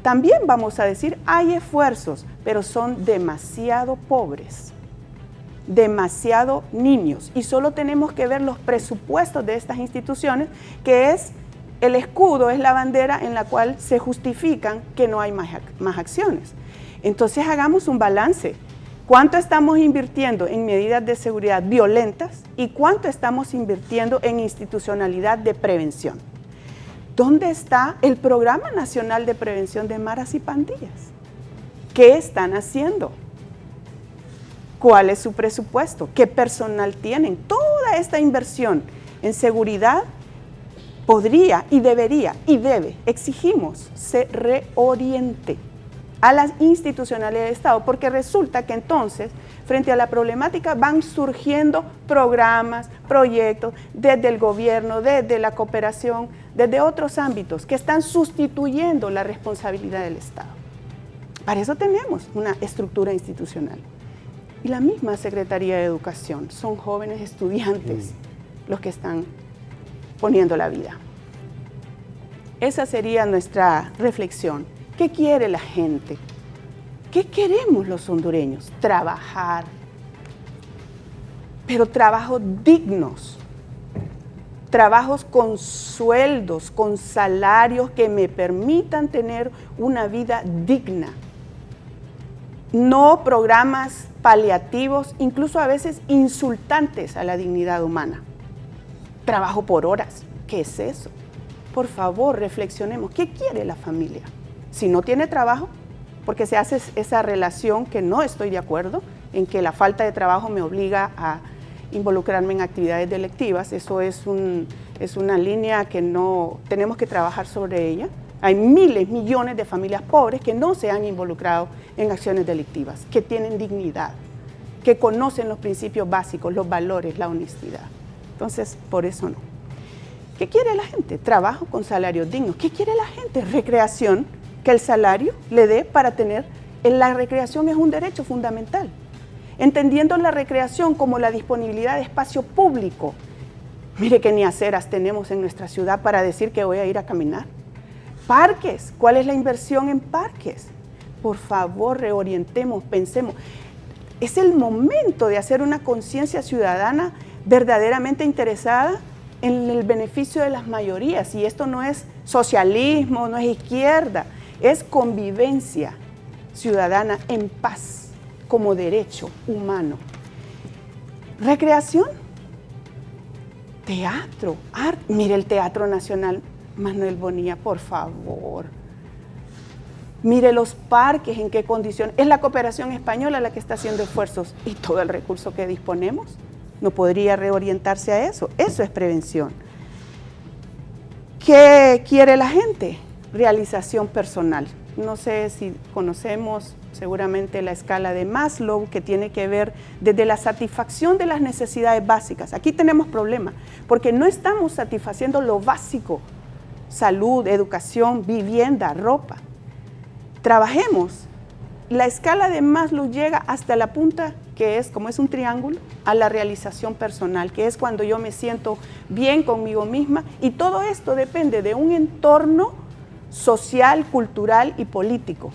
D: También vamos a decir, hay esfuerzos, pero son demasiado pobres, demasiado niños, y solo tenemos que ver los presupuestos de estas instituciones, que es el escudo, es la bandera en la cual se justifican que no hay más acciones. Entonces hagamos un balance. ¿Cuánto estamos invirtiendo en medidas de seguridad violentas y cuánto estamos invirtiendo en institucionalidad de prevención? ¿Dónde está el Programa Nacional de Prevención de Maras y Pandillas? ¿Qué están haciendo? ¿Cuál es su presupuesto? ¿Qué personal tienen? Toda esta inversión en seguridad podría y debería y debe, exigimos, se reoriente a las institucionalidades del Estado, porque resulta que entonces, frente a la problemática, van surgiendo programas, proyectos, desde el gobierno, desde la cooperación, desde otros ámbitos, que están sustituyendo la responsabilidad del Estado. Para eso tenemos una estructura institucional. Y la misma Secretaría de Educación, son jóvenes estudiantes los que están poniendo la vida. Esa sería nuestra reflexión. ¿Qué quiere la gente? ¿Qué queremos los hondureños? Trabajar, pero trabajos dignos, trabajos con sueldos, con salarios que me permitan tener una vida digna. No programas paliativos, incluso a veces insultantes a la dignidad humana. Trabajo por horas, ¿qué es eso? Por favor, reflexionemos. ¿Qué quiere la familia? Si no tiene trabajo, porque se hace esa relación que no estoy de acuerdo, en que la falta de trabajo me obliga a involucrarme en actividades delictivas, eso es una línea que no tenemos que trabajar sobre ella. Hay miles, millones de familias pobres que no se han involucrado en acciones delictivas, que tienen dignidad, que conocen los principios básicos, los valores, la honestidad. Entonces, por eso no. ¿Qué quiere la gente? Trabajo con salarios dignos. ¿Qué quiere la gente? Recreación, que el salario le dé para tener. La recreación es un derecho fundamental. Entendiendo la recreación como la disponibilidad de espacio público. Mire que ni aceras tenemos en nuestra ciudad para decir que voy a ir a caminar. Parques, ¿cuál es la inversión en parques? Por favor, reorientemos, pensemos. Es el momento de hacer una conciencia ciudadana verdaderamente interesada en el beneficio de las mayorías. Y esto no es socialismo, no es izquierda, es convivencia ciudadana en paz como derecho humano. Recreación, teatro, arte. Mire el Teatro Nacional Manuel Bonilla, por favor. Mire los parques, en qué condiciones. Es la cooperación española la que está haciendo esfuerzos y todo el recurso que disponemos no podría reorientarse a eso. Eso es prevención. ¿Qué quiere la gente? Realización personal. No sé si conocemos seguramente la escala de Maslow, que tiene que ver desde la satisfacción de las necesidades básicas. Aquí tenemos problemas, porque no estamos satisfaciendo lo básico: salud, educación, vivienda, ropa. Trabajemos. La escala de Maslow llega hasta la punta, que es, como es un triángulo, a la realización personal, que es cuando yo me siento bien conmigo misma, y todo esto depende de un entorno social, cultural y político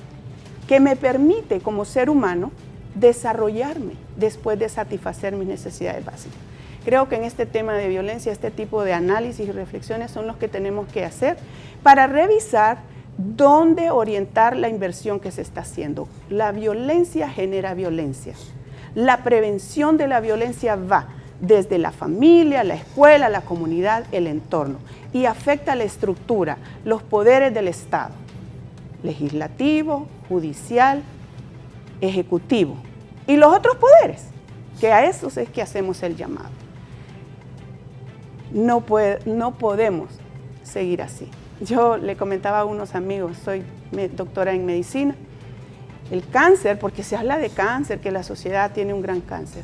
D: que me permite como ser humano desarrollarme después de satisfacer mis necesidades básicas. Creo que en este tema de violencia, este tipo de análisis y reflexiones son los que tenemos que hacer para revisar dónde orientar la inversión que se está haciendo. La violencia genera violencia. La prevención de la violencia va desde la familia, la escuela, la comunidad, el entorno, y afecta la estructura, los poderes del Estado: legislativo, judicial, ejecutivo, y los otros poderes, que a esos es que hacemos el llamado. No podemos seguir así. Yo le comentaba a unos amigos, soy doctora en medicina, el cáncer, porque se habla de cáncer, que la sociedad tiene un gran cáncer.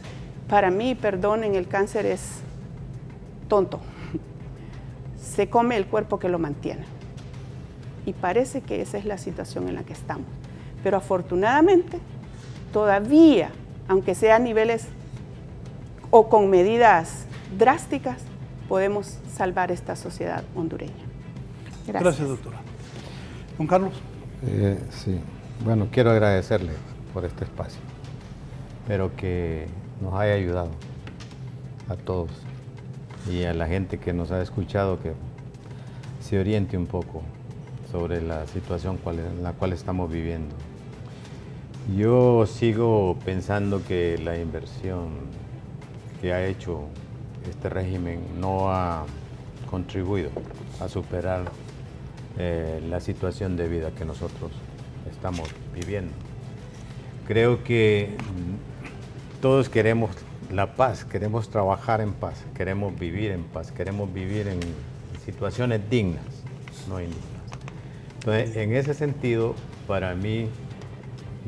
D: Para mí, perdonen, el cáncer es tonto. Se come el cuerpo que lo mantiene. Y parece que esa es la situación en la que estamos. Pero afortunadamente, todavía, aunque sea a niveles o con medidas drásticas, podemos salvar esta sociedad hondureña.
C: Gracias, doctora. Don Carlos.
F: Sí, bueno, quiero agradecerle por este espacio, pero que nos haya ayudado a todos y a la gente que nos ha escuchado, que se oriente un poco sobre la situación en la cual estamos viviendo. Yo sigo pensando que la inversión que ha hecho este régimen no ha contribuido a superar la situación de vida que nosotros estamos viviendo. Creo que todos queremos la paz, queremos trabajar en paz, queremos vivir en paz, queremos vivir en situaciones dignas, no indignas. Entonces, en ese sentido, para mí,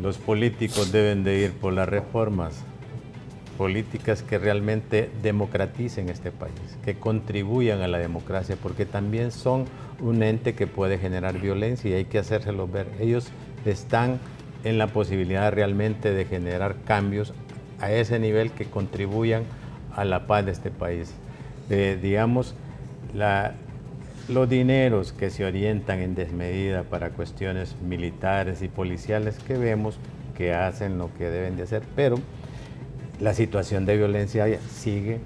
F: los políticos deben de ir por las reformas políticas que realmente democraticen este país, que contribuyan a la democracia, porque también son un ente que puede generar violencia y hay que hacérselo ver. Ellos están en la posibilidad realmente de generar cambios a ese nivel que contribuyan a la paz de este país. Digamos, los dineros que se orientan en desmedida para cuestiones militares y policiales, que vemos que hacen lo que deben de hacer, pero la situación de violencia sigue.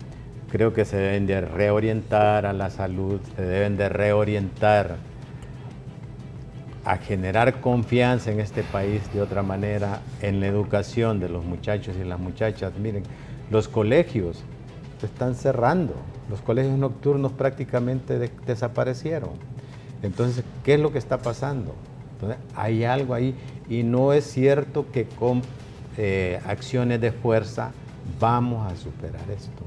F: Creo que se deben de reorientar a la salud, se deben de reorientar a generar confianza en este país de otra manera, en la educación de los muchachos y las muchachas. Miren, los colegios se están cerrando, los colegios nocturnos prácticamente desaparecieron. Entonces, ¿qué es lo que está pasando? Entonces, hay algo ahí, y no es cierto que con acciones de fuerza vamos a superar esto.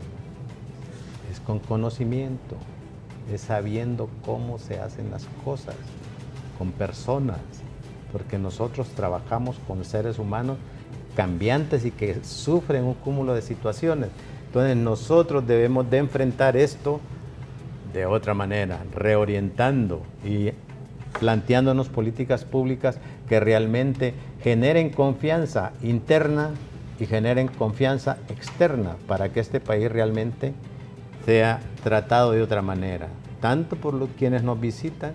F: Es con conocimiento, es sabiendo cómo se hacen las cosas, con personas, porque nosotros trabajamos con seres humanos cambiantes y que sufren un cúmulo de situaciones. Entonces nosotros debemos de enfrentar esto de otra manera, reorientando y planteándonos políticas públicas que realmente generen confianza interna y generen confianza externa para que este país realmente sea tratado de otra manera, tanto por quienes nos visitan,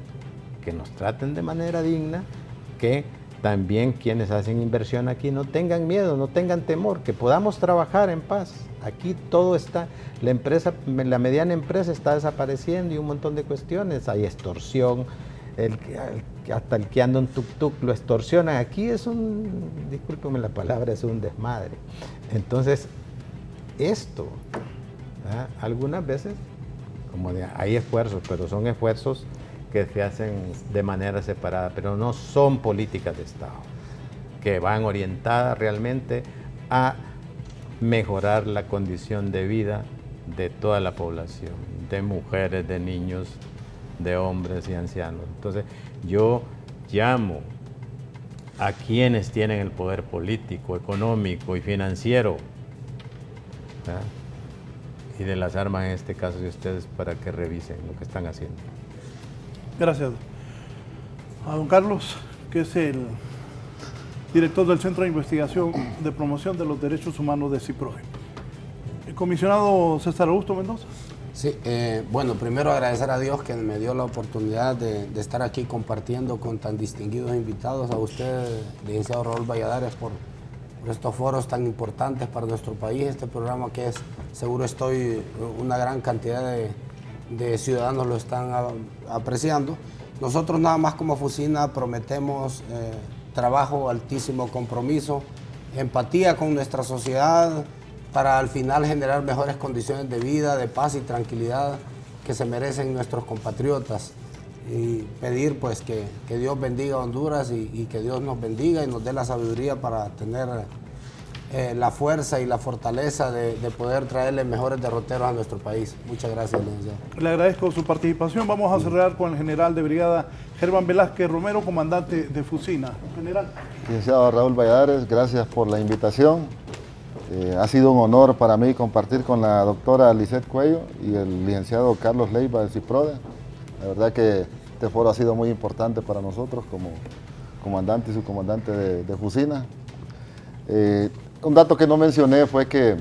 F: que nos traten de manera digna, que también quienes hacen inversión aquí no tengan miedo, no tengan temor, que podamos trabajar en paz. Aquí todo está, la mediana empresa está desapareciendo y un montón de cuestiones, hay extorsión, hasta el que anda un tuk-tuk lo extorsionan. Aquí es discúlpeme la palabra, es un desmadre. Entonces, esto, algunas veces, hay esfuerzos, pero son esfuerzos que se hacen de manera separada, pero no son políticas de Estado, que van orientadas realmente a mejorar la condición de vida de toda la población, de mujeres, de niños, de hombres y ancianos. Entonces, yo llamo a quienes tienen el poder político, económico y financiero, ¿verdad?, y de las armas en este caso de ustedes, para que revisen lo que están haciendo.
C: Gracias. A don Carlos, que es el director del Centro de Investigación de Promoción de los Derechos Humanos de CIPRODE. El comisionado César Augusto Mendoza.
G: Sí, bueno, primero agradecer a Dios que me dio la oportunidad de estar aquí compartiendo con tan distinguidos invitados, a usted, licenciado Raúl Valladares, por estos foros tan importantes para nuestro país, este programa que es, seguro estoy, una gran cantidad de ciudadanos lo están apreciando. Nosotros nada más como Fusina prometemos trabajo, altísimo compromiso, empatía con nuestra sociedad, para al final generar mejores condiciones de vida, de paz y tranquilidad que se merecen nuestros compatriotas. Y pedir pues que Dios bendiga a Honduras y que Dios nos bendiga y nos dé la sabiduría para tener la fuerza y la fortaleza de poder traerle mejores derroteros a nuestro país. Muchas gracias, licenciado.
C: Le agradezco su participación. Vamos a cerrar con el general de brigada Germán Velázquez Romero, comandante de Fusina. General.
E: Licenciado Raúl Valladares, gracias por la invitación. Ha sido un honor para mí compartir con la doctora Lisette Cuello y el licenciado Carlos Leiva del CIPRODE. La verdad que este foro ha sido muy importante para nosotros como comandante y subcomandante de Fusina. Un dato que no mencioné fue que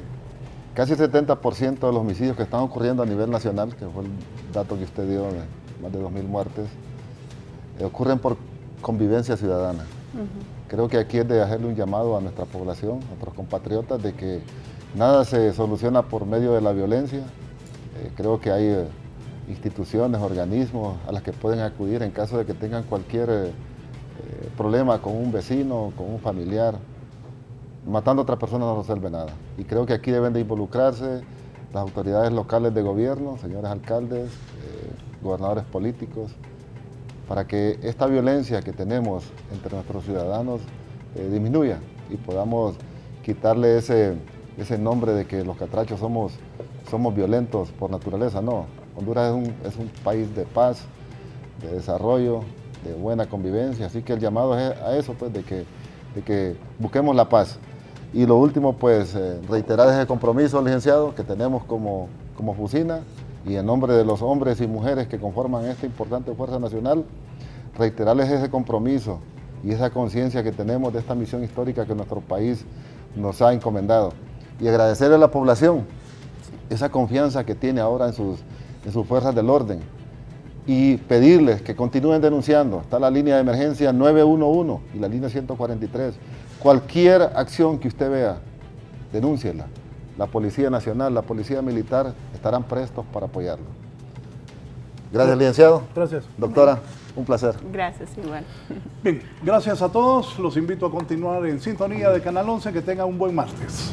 E: casi el 70% de los homicidios que están ocurriendo a nivel nacional, que fue el dato que usted dio de más de 2.000 muertes, ocurren por convivencia ciudadana. Creo que aquí es de hacerle un llamado a nuestra población, a nuestros compatriotas, de que nada se soluciona por medio de la violencia. Creo que hay instituciones, organismos a las que pueden acudir en caso de que tengan cualquier problema con un vecino, con un familiar. Matando a otra persona no resuelve nada. Y creo que aquí deben de involucrarse las autoridades locales de gobierno, señores alcaldes, gobernadores políticos, para que esta violencia que tenemos entre nuestros ciudadanos disminuya y podamos quitarle ese nombre de que los catrachos somos violentos por naturaleza. No, Honduras es un país de paz, de desarrollo, de buena convivencia, así que el llamado es a eso, pues, de que busquemos la paz. Y lo último, pues, reiterar ese compromiso, licenciado, que tenemos como Fusina, y en nombre de los hombres y mujeres que conforman esta importante Fuerza Nacional, reiterarles ese compromiso y esa conciencia que tenemos de esta misión histórica que nuestro país nos ha encomendado. Y agradecerle a la población esa confianza que tiene ahora en sus fuerzas del orden y pedirles que continúen denunciando. Está la línea de emergencia 911 y la línea 143. Cualquier acción que usted vea, denúnciela. La Policía Nacional, la Policía Militar estarán prestos para apoyarlo. Gracias, licenciado.
C: Gracias.
E: Doctora, un placer.
D: Gracias, igual.
C: Bien, gracias a todos. Los invito a continuar en sintonía de Canal 11. Que tengan un buen martes.